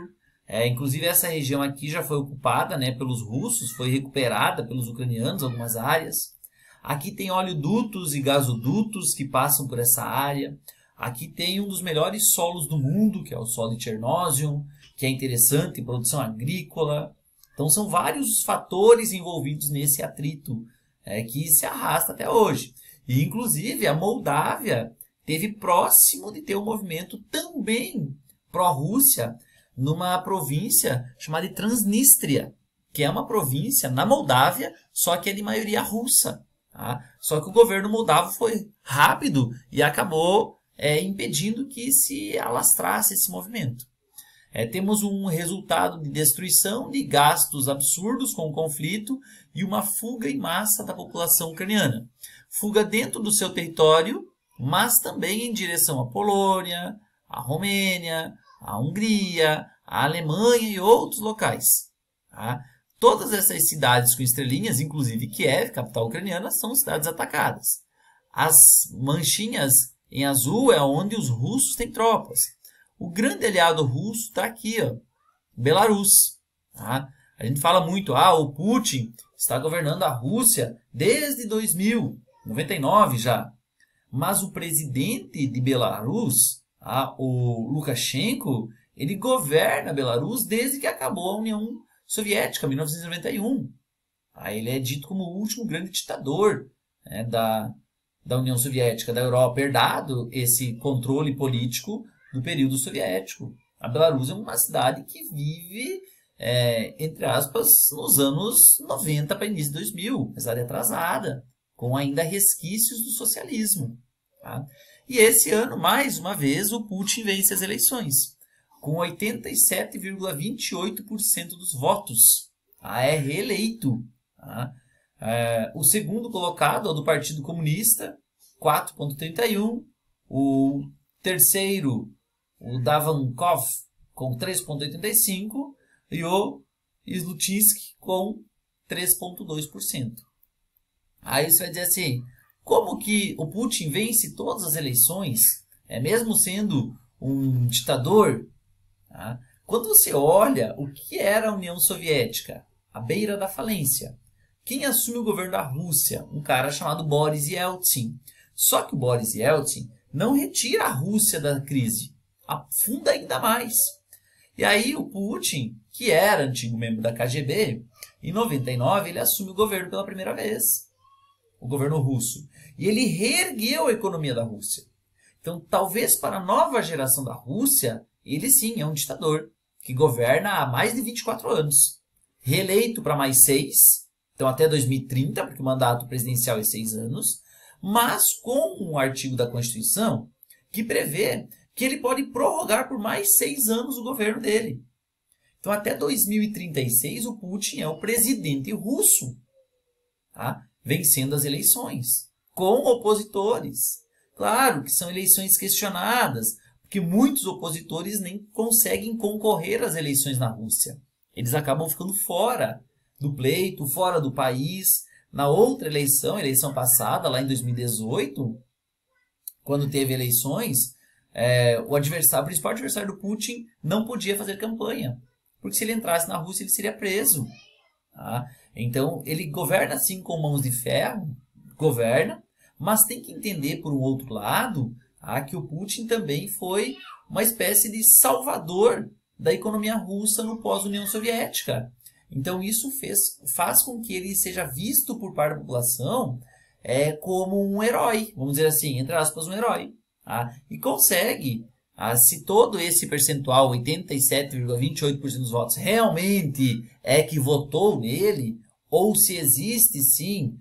B: Inclusive, essa região aqui já foi ocupada, né, pelos russos, foi recuperada pelos ucranianos, algumas áreas. Aqui tem oleodutos e gasodutos que passam por essa área. Aqui tem um dos melhores solos do mundo, que é o solo de Chernozem, que é interessante em produção agrícola. Então, são vários os fatores envolvidos nesse atrito que se arrasta até hoje. E, inclusive, a Moldávia esteve próximo de ter um movimento também pró-Rússia numa província chamada de Transnistria, que é uma província na Moldávia, só que é de maioria russa. Tá? Só que o governo moldavo foi rápido e acabou impedindo que se alastrasse esse movimento. Temos um resultado de destruição, de gastos absurdos com o conflito e uma fuga em massa da população ucraniana. Fuga dentro do seu território, mas também em direção à Polônia, à Romênia, à Hungria, à Alemanha e outros locais. Tá? Todas essas cidades com estrelinhas, inclusive Kiev, capital ucraniana, são cidades atacadas. As manchinhas em azul é onde os russos têm tropas. O grande aliado russo está aqui, ó, Belarus. Tá? A gente fala muito, o Putin está governando a Rússia desde 2099 já. Mas o presidente de Belarus, o Lukashenko, ele governa Belarus desde que acabou a União Soviética, 1991. Ele é dito como o último grande ditador, né, da União Soviética, da Europa, herdado esse controle político do período soviético. A Belarus é uma cidade que vive, entre aspas, nos anos 90 para início de 2000, cidade atrasada, com ainda resquícios do socialismo. Tá? E esse ano, mais uma vez, o Putin vence as eleições, com 87,28% dos votos. É reeleito. Tá? O segundo colocado é o do Partido Comunista, 4,31%. O terceiro, o Davankov, com 3,85%. E o Slutsky, com 3,2%. Aí você vai dizer assim, como que o Putin vence todas as eleições, mesmo sendo um ditador? Tá? Quando você olha o que era a União Soviética, à beira da falência, quem assume o governo da Rússia? Um cara chamado Boris Yeltsin. Só que o Boris Yeltsin não retira a Rússia da crise, afunda ainda mais. E aí o Putin, que era antigo membro da KGB, em 99 ele assume o governo pela primeira vez, o governo russo. E ele reergueu a economia da Rússia. Então, talvez para a nova geração da Rússia, ele sim é um ditador, que governa há mais de 24 anos. Reeleito para mais 6, então até 2030, porque o mandato presidencial é 6 anos, mas com um artigo da Constituição que prevê que ele pode prorrogar por mais 6 anos o governo dele. Então, até 2036, o Putin é o presidente russo, tá? Vencendo as eleições, com opositores. Claro que são eleições questionadas, porque muitos opositores nem conseguem concorrer às eleições na Rússia. Eles acabam ficando fora do pleito, fora do país. Na outra eleição, eleição passada, lá em 2018, quando teve eleições, o principal adversário do Putin não podia fazer campanha, porque se ele entrasse na Rússia, ele seria preso. Tá? Então, ele governa assim com mãos de ferro, governa, mas tem que entender, por um outro lado, que o Putin também foi uma espécie de salvador da economia russa no pós-União Soviética. Então isso faz com que ele seja visto por parte da população como um herói, vamos dizer assim, entre aspas, um herói. Tá? E consegue, se todo esse percentual, 87,28% dos votos, realmente é que votou nele, ou se existe sim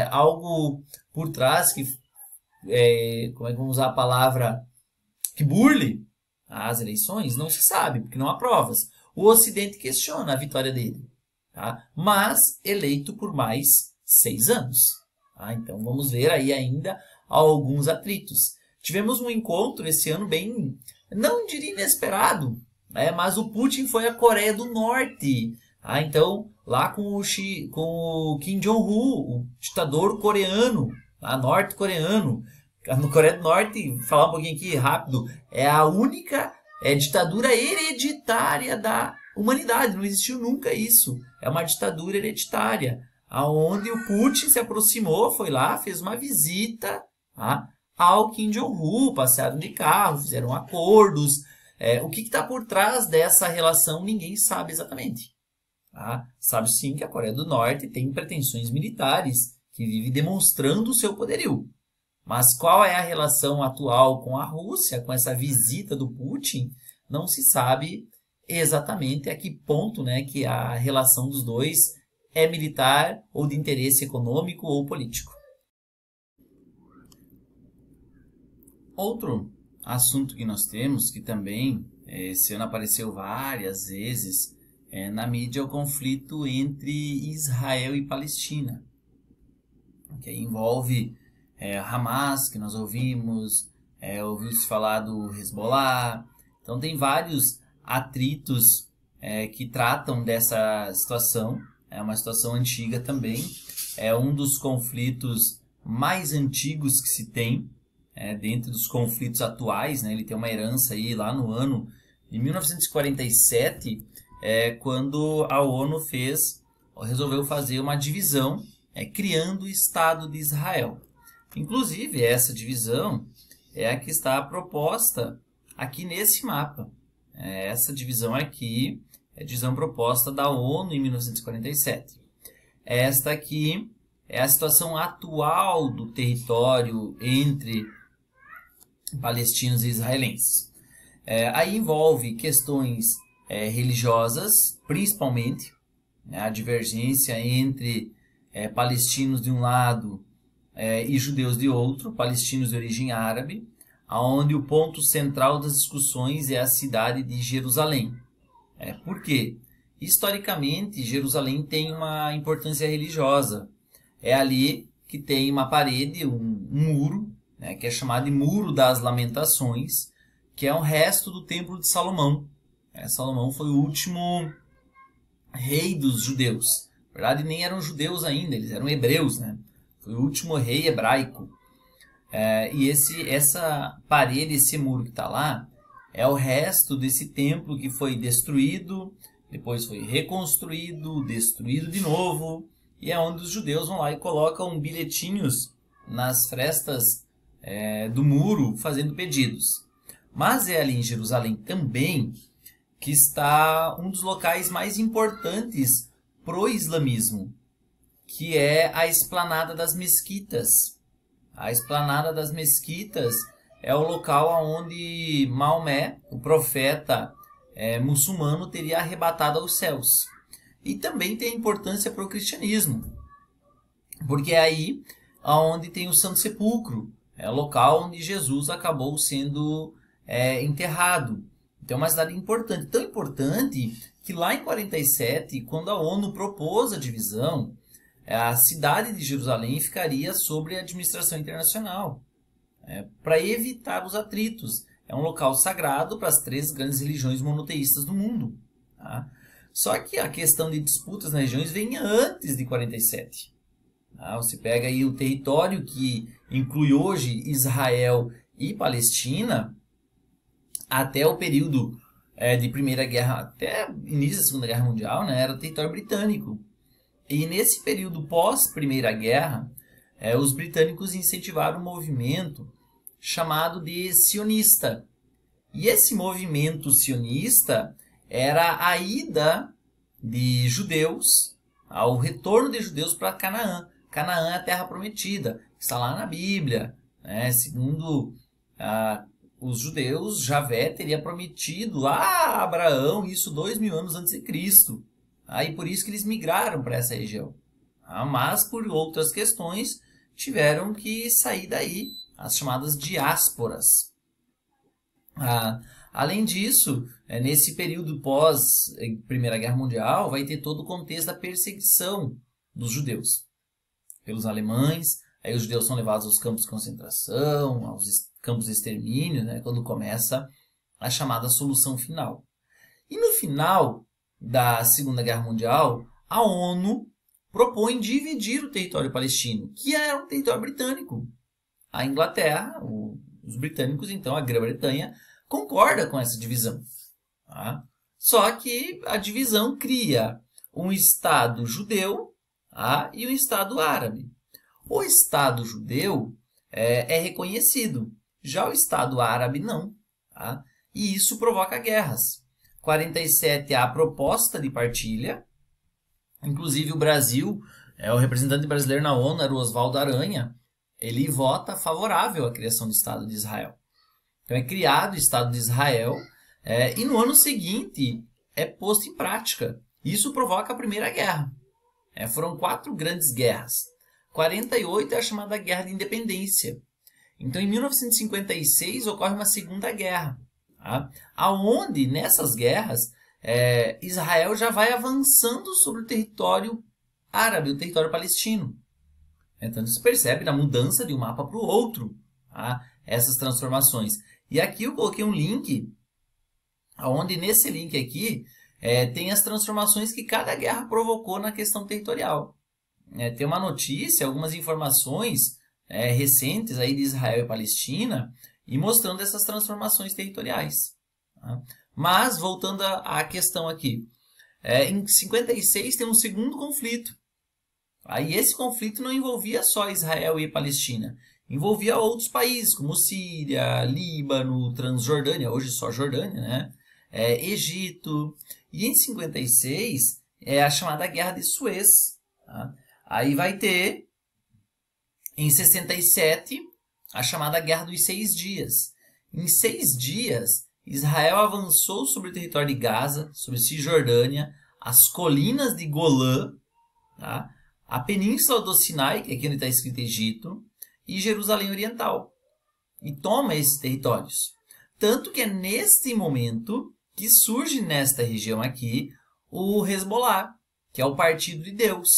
B: algo por trás que, como é que vamos usar a palavra, que burle as eleições, não se sabe, porque não há provas. O Ocidente questiona a vitória dele, tá? Mas eleito por mais 6 anos. Tá? Então vamos ver aí ainda alguns atritos. Tivemos um encontro esse ano bem, não diria inesperado, mas o Putin foi à Coreia do Norte. Tá? Então, lá com o Kim Jong-un, o ditador coreano, norte-coreano. No Coreia do Norte, falar um pouquinho aqui rápido, é a única ditadura hereditária da humanidade. Não existiu nunca isso. É uma ditadura hereditária, onde o Putin se aproximou, foi lá, fez uma visita, tá, ao Kim Jong-un, passearam de carro, fizeram acordos. O que está por trás dessa relação, ninguém sabe exatamente. Tá? Sabe sim que a Coreia do Norte tem pretensões militares, que vive demonstrando o seu poderio. Mas qual é a relação atual com a Rússia, com essa visita do Putin, não se sabe exatamente a que ponto, né, que a relação dos dois é militar ou de interesse econômico ou político. Outro assunto que nós temos, que também esse ano apareceu várias vezes na mídia, é o conflito entre Israel e Palestina, que envolve Hamas, que nós ouvimos, ouviu-se falar do Hezbollah. Então tem vários atritos que tratam dessa situação. É uma situação antiga também. É um dos conflitos mais antigos que se tem dentro dos conflitos atuais. Né? Ele tem uma herança aí lá no ano de 1947, quando a ONU resolveu fazer uma divisão, criando o Estado de Israel. Inclusive, essa divisão é a que está proposta aqui nesse mapa. Essa divisão aqui é a divisão proposta da ONU em 1947. Esta aqui é a situação atual do território entre palestinos e israelenses. Aí envolve questões religiosas, principalmente, a divergência entre palestinos de um lado e judeus de outro, palestinos de origem árabe, onde o ponto central das discussões é a cidade de Jerusalém. Por quê? Historicamente, Jerusalém tem uma importância religiosa. É ali que tem uma parede, um muro, que é chamado de Muro das Lamentações, que é um resto do Templo de Salomão. Salomão foi o último rei dos judeus. Na verdade, nem eram judeus ainda, eles eram hebreus, né? Foi o último rei hebraico. E essa parede, esse muro que está lá, é o resto desse templo que foi destruído, depois foi reconstruído, destruído de novo, e é onde os judeus vão lá e colocam bilhetinhos nas frestas do muro, fazendo pedidos. Mas é ali em Jerusalém também que está um dos locais mais importantes para o islamismo, que é a Esplanada das Mesquitas. A Esplanada das Mesquitas é o local onde Maomé, o profeta muçulmano, teria arrebatado aos céus. E também tem importância para o cristianismo, porque é aí onde tem o Santo Sepulcro, é o local onde Jesus acabou sendo enterrado. Então é uma cidade importante, tão importante que lá em 47, quando a ONU propôs a divisão, a cidade de Jerusalém ficaria sob a administração internacional, para evitar os atritos. É um local sagrado para as 3 grandes religiões monoteístas do mundo. Tá? Só que a questão de disputas nas regiões vem antes de 47. Tá? Você pega aí o território que inclui hoje Israel e Palestina, até o período de Primeira Guerra, até início da Segunda Guerra Mundial, né, era território britânico. E nesse período pós-Primeira Guerra, os britânicos incentivaram um movimento chamado de sionista. E esse movimento sionista era a ida de judeus, ao retorno de judeus para Canaã. Canaã é a terra prometida, está lá na Bíblia, né? Segundo os judeus, Javé teria prometido a Abraão isso 2000 anos antes de Cristo. E por isso que eles migraram para essa região. Mas por outras questões tiveram que sair daí, as chamadas diásporas. Além disso, nesse período pós Primeira Guerra Mundial, vai ter todo o contexto da perseguição dos judeus pelos alemães. Aí os judeus são levados aos campos de concentração, aos campos de extermínio, né, quando começa a chamada solução final. E no final da Segunda Guerra Mundial, a ONU propõe dividir o território palestino, que era um território britânico. A Inglaterra, os britânicos, então, a Grã-Bretanha, concorda com essa divisão. Tá? Só que a divisão cria um Estado judeu e um Estado árabe. O Estado judeu é reconhecido, já o Estado árabe não. Tá? E isso provoca guerras. 47 há a proposta de partilha. Inclusive o Brasil, o representante brasileiro na ONU era o Oswaldo Aranha, ele vota favorável à criação do Estado de Israel. Então é criado o Estado de Israel e no ano seguinte é posto em prática. Isso provoca a Primeira Guerra. Foram 4 grandes guerras. 48 é a chamada Guerra de Independência. Então em 1956 ocorre uma Segunda Guerra, tá? Aonde nessas guerras Israel já vai avançando sobre o território árabe, o território palestino. Então se percebe na mudança de um mapa para o outro, tá? Essas transformações. E aqui eu coloquei um link, onde nesse link aqui tem as transformações que cada guerra provocou na questão territorial. Tem uma notícia, algumas informações recentes aí de Israel e Palestina, e mostrando essas transformações territoriais. Tá? Mas, voltando à questão aqui, em 56 tem um segundo conflito. Aí esse conflito não envolvia só Israel e Palestina, envolvia outros países, como Síria, Líbano, Transjordânia, hoje só Jordânia, né? Egito. E em 56 é a chamada Guerra de Suez. Tá? Aí vai ter, em 67, a chamada Guerra dos 6 Dias. Em 6 dias, Israel avançou sobre o território de Gaza, sobre Cisjordânia, as colinas de Golã, tá? A península do Sinai, que é aqui onde está escrito Egito, e Jerusalém Oriental. E toma esses territórios. Tanto que é neste momento que surge nesta região aqui o Hezbollah, que é o Partido de Deus,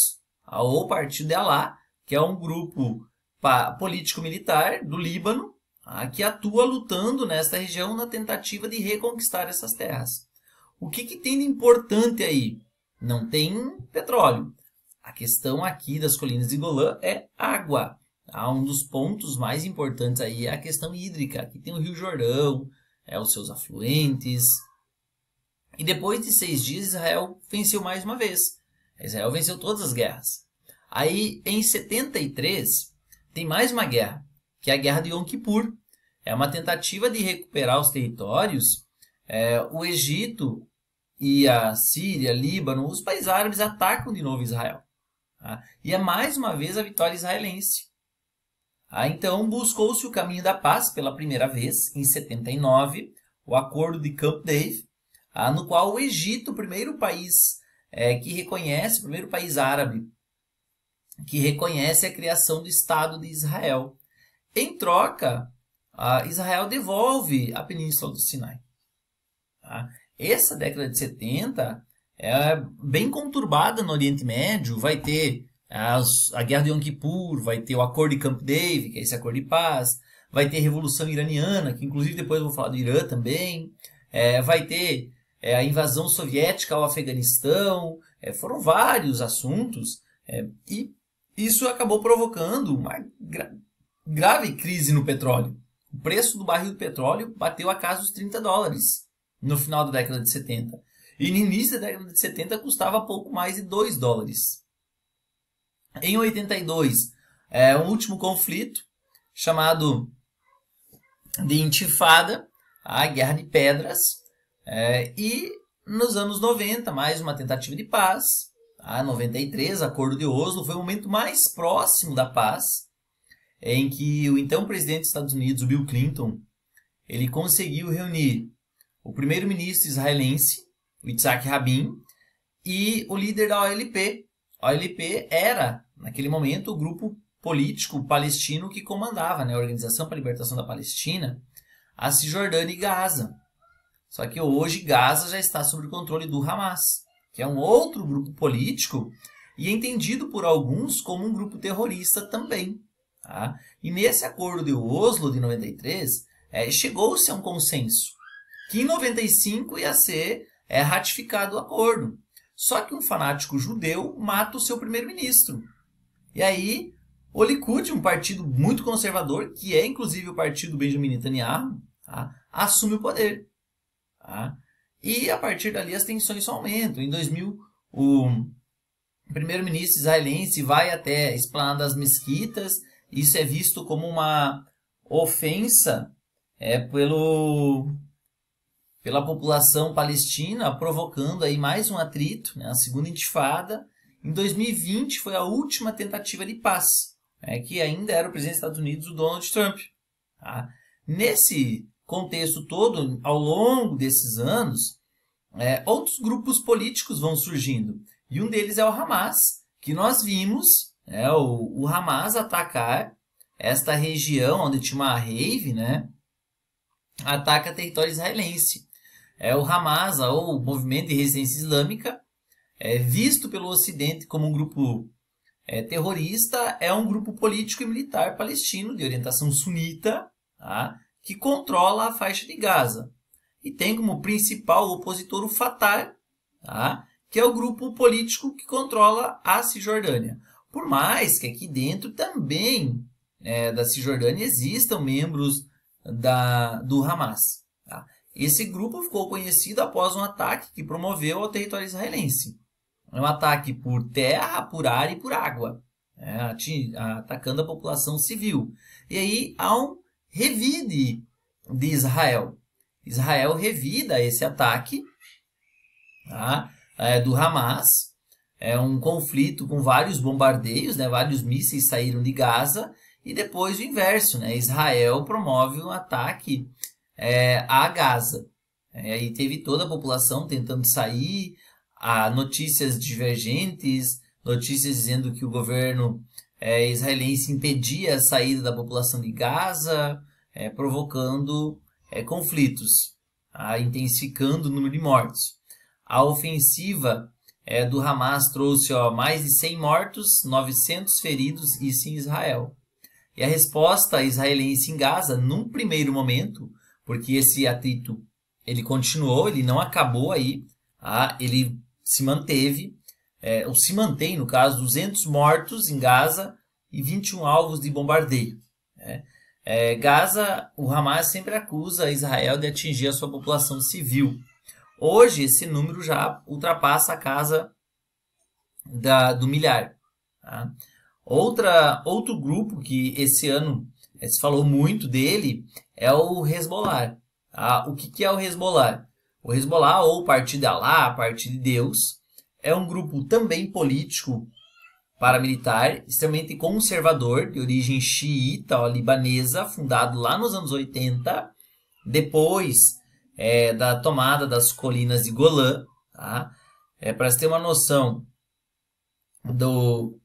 B: ou Partido de Alá, que é um grupo político-militar do Líbano, que atua lutando nesta região na tentativa de reconquistar essas terras. O que tem de importante aí? Não tem petróleo. A questão aqui das colinas de Golã é água. Um dos pontos mais importantes aí é a questão hídrica. Aqui tem o Rio Jordão, os seus afluentes. E depois de 6 dias, Israel venceu mais uma vez. Israel venceu todas as guerras. Aí, em 73, tem mais uma guerra, que é a Guerra de Yom Kippur. É uma tentativa de recuperar os territórios. O Egito e a Síria, Líbano, os países árabes atacam de novo Israel. Tá? E é mais uma vez a vitória israelense. Então, buscou-se o caminho da paz pela primeira vez, em 79, o Acordo de Camp David, no qual o Egito, o primeiro país que reconhece, o primeiro país árabe, que reconhece a criação do Estado de Israel. Em troca, Israel devolve a Península do Sinai. Tá? Essa década de 70 é bem conturbada no Oriente Médio. Vai ter a Guerra de Yom Kippur, vai ter o Acordo de Camp David, que é esse acordo de paz, vai ter a Revolução Iraniana, que inclusive depois eu vou falar do Irã também, vai ter a invasão soviética ao Afeganistão, foram vários assuntos, e isso acabou provocando uma grave crise no petróleo. O preço do barril de petróleo bateu a casa dos $30 no final da década de 70. E no início da década de 70 custava pouco mais de $2. Em 82, um último conflito, chamado de Intifada, a Guerra de Pedras, e
C: nos anos 90, mais uma tentativa de paz. A 93, Acordo de Oslo, foi o momento mais próximo da paz, em que o então presidente dos Estados Unidos, o Bill Clinton, ele conseguiu reunir o primeiro-ministro israelense, o Yitzhak Rabin, e o líder da OLP. A OLP era, naquele momento, o grupo político palestino que comandava, né, a Organização para a Libertação da Palestina, a Cisjordânia e Gaza. Só que hoje Gaza já está sob o controle do Hamas, que é um outro grupo político e é entendido por alguns como um grupo terrorista também. Tá? E nesse Acordo de Oslo de 93, chegou-se a um consenso, que em 95 ia ser ratificado o acordo. Só que um fanático judeu mata o seu primeiro-ministro. E aí, o Likud, um partido muito conservador, que é inclusive o partido do Benjamin Netanyahu, tá, assume o poder. Tá? E a partir dali as tensões só aumentam. Em 2000, o primeiro-ministro israelense vai até a Esplanada das Mesquitas. Isso é visto como uma ofensa pela população palestina, provocando aí mais um atrito, né, a segunda intifada. Em 2020 foi a última tentativa de paz, que ainda era o presidente dos Estados Unidos, o Donald Trump. Tá? Nesse contexto todo, ao longo desses anos, outros grupos políticos vão surgindo. E um deles é o Hamas, que nós vimos o Hamas atacar esta região onde tinha uma rave, né? Ataca território israelense. O Hamas, ou o Movimento de Resistência Islâmica, visto pelo Ocidente como um grupo terrorista, é um grupo político e militar palestino de orientação sunita, tá? Que controla a faixa de Gaza. E tem como principal opositor o Fatah, tá? Que é o grupo político que controla a Cisjordânia. Por mais que aqui dentro também da Cisjordânia existam membros do Hamas. Tá? Esse grupo ficou conhecido após um ataque que promoveu ao território israelense. É um ataque por terra, por ar e por água, atacando a população civil. E aí há um revide de Israel. Israel revida esse ataque, tá? Do Hamas. É um conflito com vários bombardeios, né? Vários mísseis saíram de Gaza. E depois o inverso, né? Israel promove um ataque a Gaza. E teve toda a população tentando sair, notícias divergentes, notícias dizendo que o governo israelense impedia a saída da população de Gaza, provocando conflitos, intensificando o número de mortos. A ofensiva do Hamas trouxe mais de 100 mortos, 900 feridos, isso em Israel. E a resposta israelense em Gaza, num primeiro momento, porque esse atrito ele continuou, ele não acabou aí, ele se manteve, ou se mantém, no caso, 200 mortos em Gaza e 21 alvos de bombardeio. Gaza, o Hamas sempre acusa Israel de atingir a sua população civil. Hoje, esse número já ultrapassa a casa do milhar. Tá? Outro grupo que esse ano se falou muito dele é o Hezbollah. Tá? O que é o Hezbollah? O Hezbollah, ou Partido de Alá, Partido de Deus, é um grupo também político paramilitar, extremamente conservador, de origem xiita, libanesa, fundado lá nos anos 80, depois da tomada das colinas de Golã. Tá? Para você ter uma noção do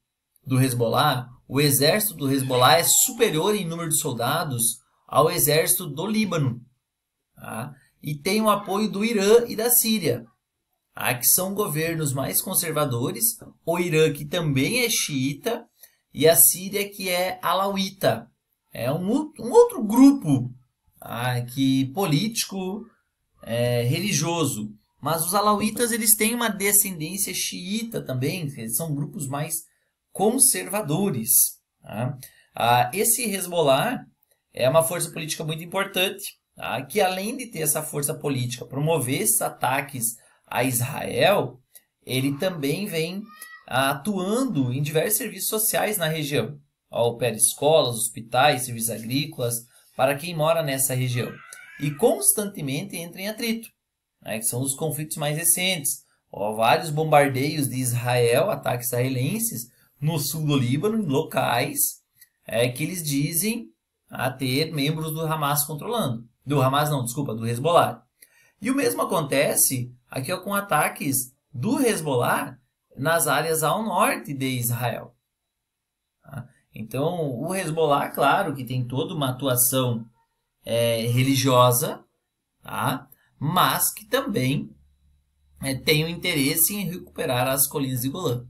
C: Hezbollah, o exército do Hezbollah é superior em número de soldados ao exército do Líbano. Tá? E tem o apoio do Irã e da Síria, que são governos mais conservadores. O Irã, que também é xiita, e a Síria, que é alauíta. É um outro grupo político, religioso. Mas os alauítas eles têm uma descendência xiita também, eles são grupos mais conservadores. Tá? Esse Hezbollah é uma força política muito importante, tá? Que além de ter essa força política, promover esses ataques a Israel, ele também vem atuando em diversos serviços sociais na região. Opera escolas, hospitais, serviços agrícolas, para quem mora nessa região. E constantemente entra em atrito. né, que são os conflitos mais recentes. Vários bombardeios de Israel, ataques israelenses no sul do Líbano, em locais que eles dizem ter membros do Hamas controlando. Do Hamas não, desculpa, do Hezbollah. E o mesmo acontece aqui com ataques do Hezbollah nas áreas ao norte de Israel. Então, o Hezbollah, claro, que tem toda uma atuação religiosa, mas que também tem o interesse em recuperar as colinas de Golã.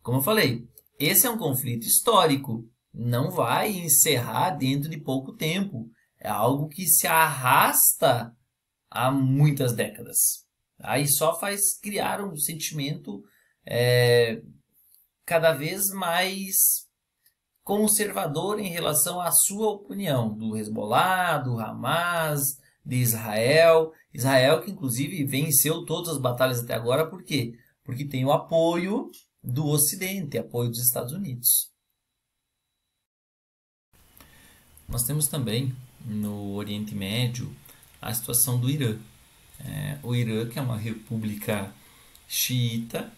C: Como eu falei, esse é um conflito histórico, não vai encerrar dentro de pouco tempo. É algo que se arrasta há muitas décadas. Aí só faz criar um sentimento cada vez mais conservador em relação à sua opinião do Hezbollah, do Hamas, de Israel. Israel que inclusive venceu todas as batalhas até agora, por quê? Porque tem o apoio do Ocidente, apoio dos Estados Unidos. Nós temos também no Oriente Médio a situação do Irã. O Irã, que é uma república xiita,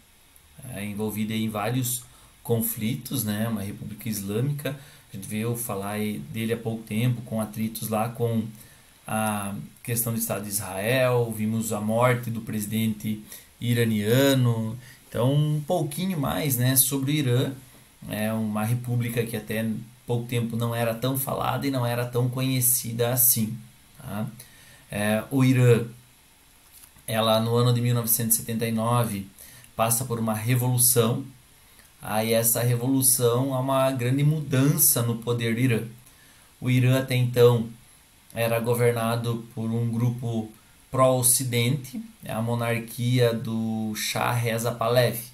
C: envolvida em vários conflitos, né? Uma república islâmica. A gente veio falar dele há pouco tempo, com atritos lá com a questão do Estado de Israel, vimos a morte do presidente iraniano. Então, um pouquinho mais, né, sobre o Irã. É uma república que até pouco tempo não era tão falada e não era tão conhecida assim. O Irã, ela no ano de 1979 passa por uma revolução. Aí essa revolução há uma grande mudança no poder do Irã. O Irã até então era governado por um grupo pró-ocidente, a monarquia do Shah Reza Pahlavi.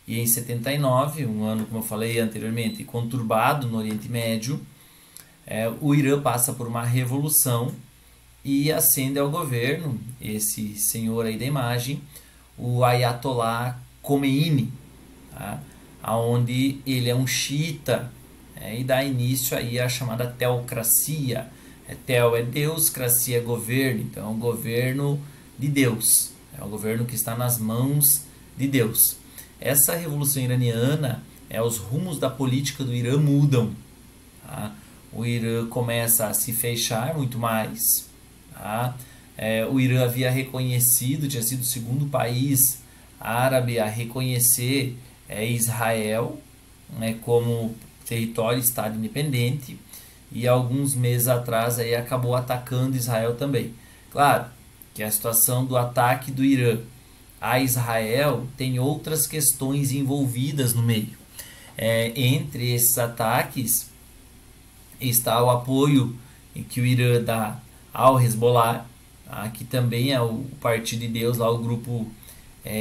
C: E em 79, um ano, como eu falei anteriormente, conturbado no Oriente Médio, o Irã passa por uma revolução e ascende ao governo esse senhor aí da imagem, o Ayatollah Khomeini, onde ele é um xiita, e dá início aí à chamada teocracia. Tel é Deus, cracia é governo, então é um governo de Deus, é um governo que está nas mãos de Deus. Essa revolução iraniana, os rumos da política do Irã mudam. O Irã começa a se fechar muito mais. O Irã havia reconhecido, tinha sido o segundo país árabe a reconhecer Israel, como território, Estado independente, e alguns meses atrás aí acabou atacando Israel também. Claro que a situação do ataque do Irã a Israel tem outras questões envolvidas no meio. Entre esses ataques está o apoio que o Irã dá ao Hezbollah, que também é o Partido de Deus, lá o grupo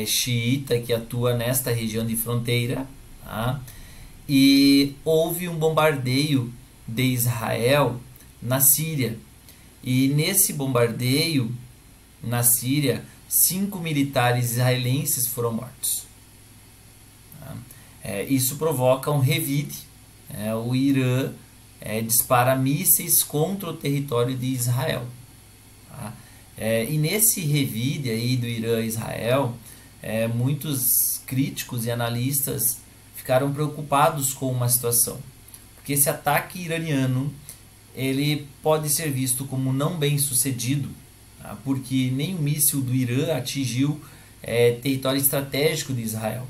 C: xiita que atua nesta região de fronteira. E houve um bombardeio de Israel na Síria. E nesse bombardeio na Síria, 5 militares israelenses foram mortos. Isso provoca um revide. O Irã dispara mísseis contra o território de Israel. E nesse revide aí do Irã a Israel, muitos críticos e analistas ficaram preocupados com uma situação. Porque esse ataque iraniano ele pode ser visto como não bem sucedido, porque nenhum míssil do Irã atingiu território estratégico de Israel.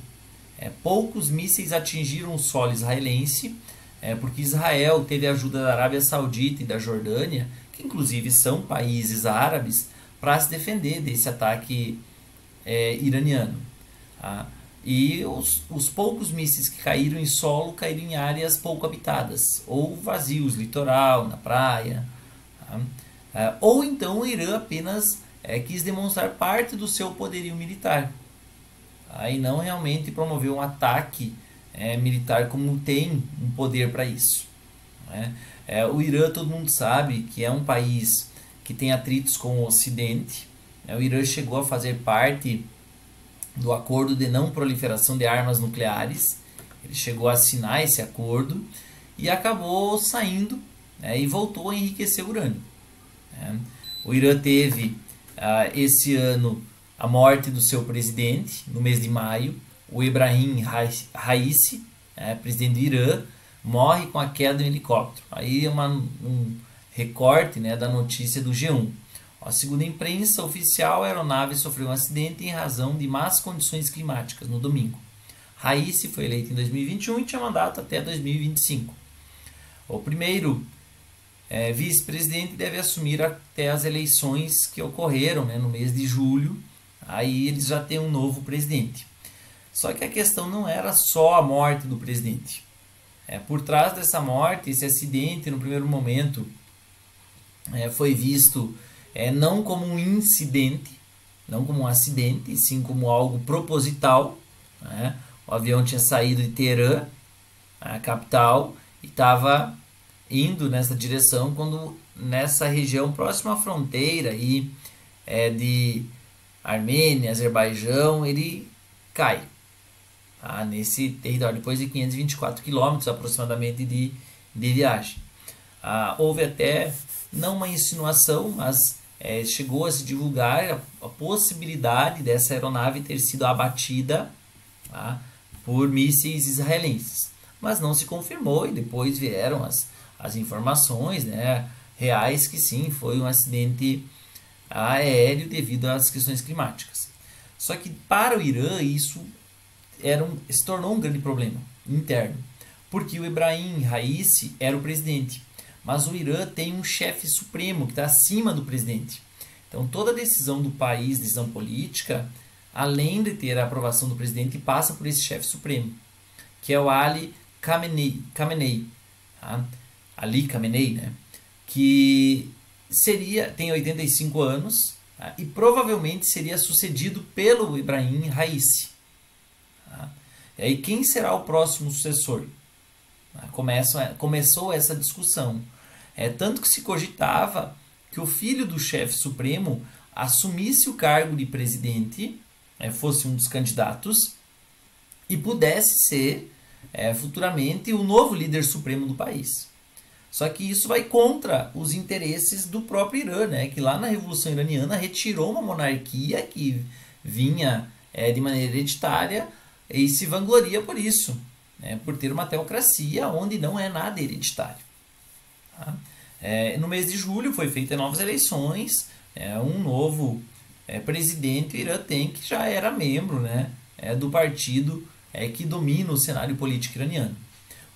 C: Poucos mísseis atingiram o solo israelense, porque Israel teve a ajuda da Arábia Saudita e da Jordânia, que inclusive são países árabes, para se defender desse ataque iraniano. E os poucos mísseis que caíram em solo caíram em áreas pouco habitadas, ou vazios, litoral, na praia. Ou então o Irã apenas quis demonstrar parte do seu poderio militar, e não realmente promover um ataque militar como tem um poder para isso. O Irã, todo mundo sabe que é um país que tem atritos com o Ocidente. O Irã chegou a fazer parte do acordo de não proliferação de armas nucleares. Ele chegou a assinar esse acordo e acabou saindo e voltou a enriquecer urânio. O Irã teve esse ano a morte do seu presidente, no mês de maio, o Ebrahim Raisi, presidente do Irã, morre com a queda de um helicóptero. Aí é um recorte, né, da notícia do G1. Segundo a imprensa oficial, a aeronave sofreu um acidente em razão de más condições climáticas no domingo. Raisi foi eleito em 2021 e tinha mandato até 2025. O primeiro vice-presidente deve assumir até as eleições que ocorreram, né, no mês de julho. Aí eles já têm um novo presidente. Só que a questão não era só a morte do presidente. Por trás dessa morte, esse acidente, no primeiro momento, foi visto não como um incidente, não como um acidente, e sim como algo proposital. O avião tinha saído de Teherã, a capital, e estava indo nessa direção quando nessa região próxima à fronteira de Armênia, Azerbaijão, ele cai nesse território, depois de 524 quilômetros aproximadamente de viagem. Houve até, não uma insinuação, mas chegou a se divulgar a possibilidade dessa aeronave ter sido abatida por mísseis israelenses. Mas não se confirmou e depois vieram as informações, né, reais que sim, foi um acidente aéreo devido às questões climáticas. Só que para o Irã isso se tornou um grande problema interno, porque o Ebrahim Raisi era o presidente, mas o Irã tem um chefe supremo que está acima do presidente. Então toda decisão do país, decisão política, além de ter a aprovação do presidente, passa por esse chefe supremo, que é o Ali Khamenei, Ali Khamenei, né? Que tem 85 anos e provavelmente seria sucedido pelo Ebrahim Raisi. E aí quem será o próximo sucessor? Começou essa discussão. Tanto que se cogitava que o filho do chefe supremo assumisse o cargo de presidente, fosse um dos candidatos, e pudesse ser futuramente o novo líder supremo do país. Só que isso vai contra os interesses do próprio Irã, né? Que lá na Revolução Iraniana retirou uma monarquia que vinha de maneira hereditária e se vangloria por isso, por ter uma teocracia onde não é nada hereditário. No mês de julho foi feita novas eleições, um novo presidente o Irã tem, que já era membro, né, do partido que domina o cenário político iraniano.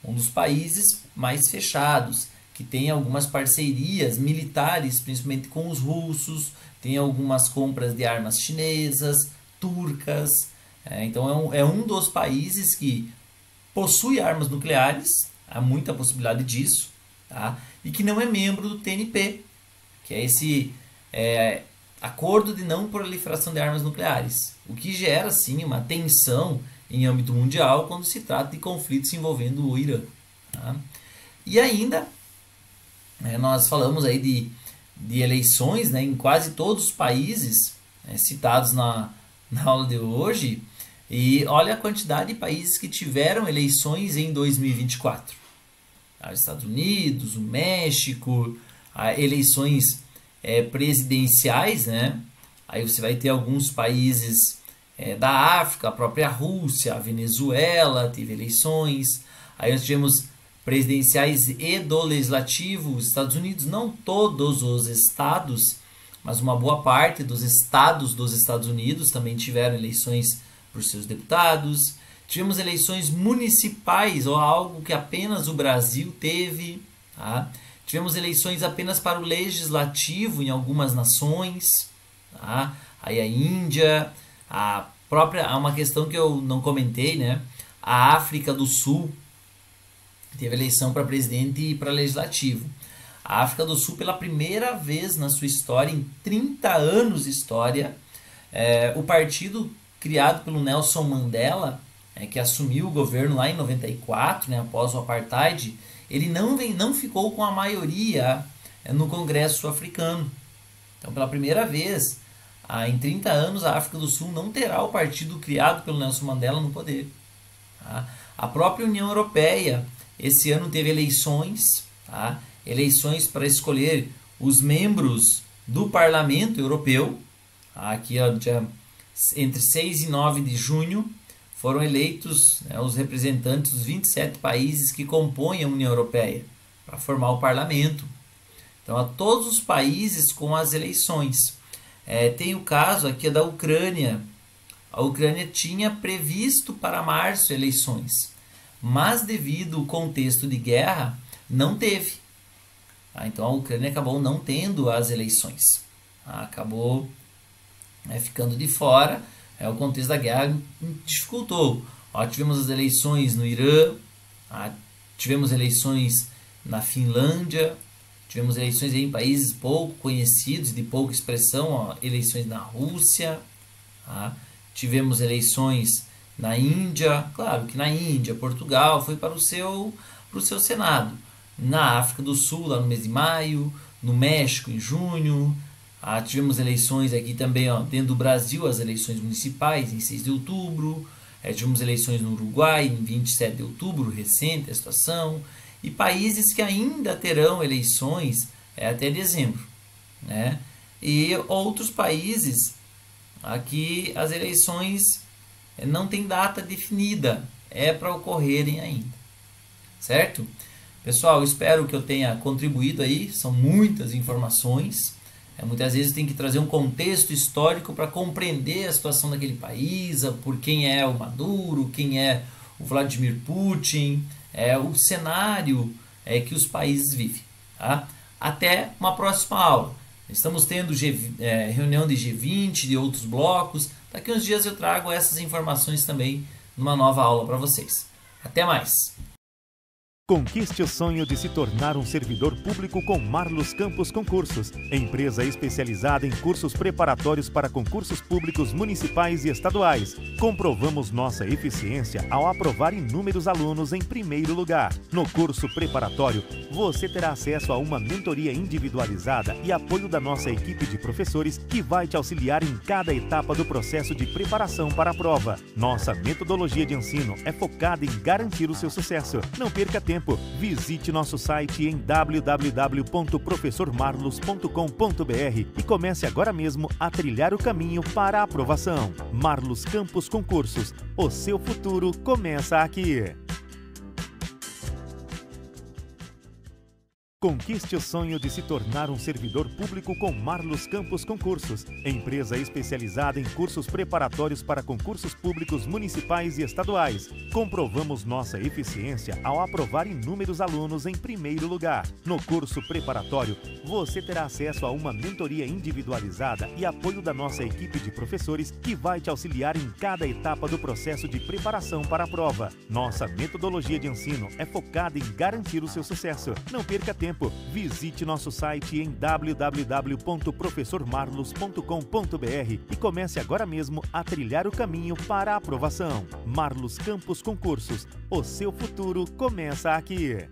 C: Um dos países mais fechados, que tem algumas parcerias militares, principalmente com os russos, tem algumas compras de armas chinesas, turcas. Então é um dos países que possui armas nucleares, há muita possibilidade disso, e que não é membro do TNP, que é esse acordo de não proliferação de armas nucleares, o que gera sim uma tensão em âmbito mundial quando se trata de conflitos envolvendo o Irã. E ainda nós falamos aí de eleições, né, em quase todos os países citados na aula de hoje, e olha a quantidade de países que tiveram eleições em 2024. Os Estados Unidos, o México, eleições presidenciais, né? Aí você vai ter alguns países da África, a própria Rússia, a Venezuela teve eleições. Aí nós tivemos presidenciais e do legislativo, os Estados Unidos, não todos os estados, mas uma boa parte dos estados dos Estados Unidos também tiveram eleições por seus deputados. Tivemos eleições municipais, ou algo que apenas o Brasil teve. Tivemos eleições apenas para o legislativo em algumas nações. Aí a Índia, há uma questão que eu não comentei, né? A África do Sul teve eleição para presidente e para legislativo. A África do Sul, pela primeira vez na sua história, em 30 anos de história, o partido criado pelo Nelson Mandela, que assumiu o governo lá em 94, né, após o apartheid, ele não ficou com a maioria no Congresso africano. Então, pela primeira vez, em 30 anos, a África do Sul não terá o partido criado pelo Nelson Mandela no poder. A própria União Europeia, esse ano teve eleições, eleições para escolher os membros do Parlamento Europeu, Aqui, ó, entre 6 e 9 de junho, foram eleitos, né, os representantes dos 27 países que compõem a União Europeia para formar o parlamento. Então, a todos os países com as eleições. Tem o caso aqui da Ucrânia. A Ucrânia tinha previsto para março eleições, mas devido ao contexto de guerra, não teve. Então, a Ucrânia acabou não tendo as eleições. Acabou ficando de fora. O contexto da guerra dificultou. Tivemos as eleições no Irã, tivemos eleições na Finlândia, tivemos eleições em países pouco conhecidos e de pouca expressão, eleições na Rússia, tivemos eleições na Índia, claro que na Índia, Portugal foi para o seu Senado, na África do Sul, lá no mês de maio, no México em junho, tivemos eleições aqui também, dentro do Brasil, as eleições municipais em 6 de outubro, tivemos eleições no Uruguai em 27 de outubro, recente a situação, e países que ainda terão eleições até dezembro, né? E outros países aqui as eleições não tem data definida, para ocorrerem ainda, certo? Pessoal, espero que eu tenha contribuído aí, são muitas informações. Muitas vezes tem que trazer um contexto histórico para compreender a situação daquele país, por quem é o Maduro, quem é o Vladimir Putin, o cenário que os países vivem. Tá? Até uma próxima aula. Estamos tendo reunião de G20, de outros blocos. Daqui uns dias eu trago essas informações também numa nova aula para vocês. Até mais!
A: Conquiste o sonho de se tornar um servidor público com Marlos Campos Concursos, empresa especializada em cursos preparatórios para concursos públicos municipais e estaduais. Comprovamos nossa eficiência ao aprovar inúmeros alunos em primeiro lugar. No curso preparatório, você terá acesso a uma mentoria individualizada e apoio da nossa equipe de professores que vai te auxiliar em cada etapa do processo de preparação para a prova. Nossa metodologia de ensino é focada em garantir o seu sucesso. Não perca tempo. Visite nosso site em www.professormarlos.com.br e comece agora mesmo a trilhar o caminho para a aprovação. Marlos Campos Concursos, o seu futuro começa aqui. Conquiste o sonho de se tornar um servidor público com Marlos Campos Concursos, empresa especializada em cursos preparatórios para concursos públicos municipais e estaduais. Comprovamos nossa eficiência ao aprovar inúmeros alunos em primeiro lugar. No curso preparatório, você terá acesso a uma mentoria individualizada e apoio da nossa equipe de professores que vai te auxiliar em cada etapa do processo de preparação para a prova. Nossa metodologia de ensino é focada em garantir o seu sucesso. Não perca tempo. Visite nosso site em www.professormarlos.com.br e comece agora mesmo a trilhar o caminho para a aprovação. Marlos Campos Concursos, o seu futuro começa aqui.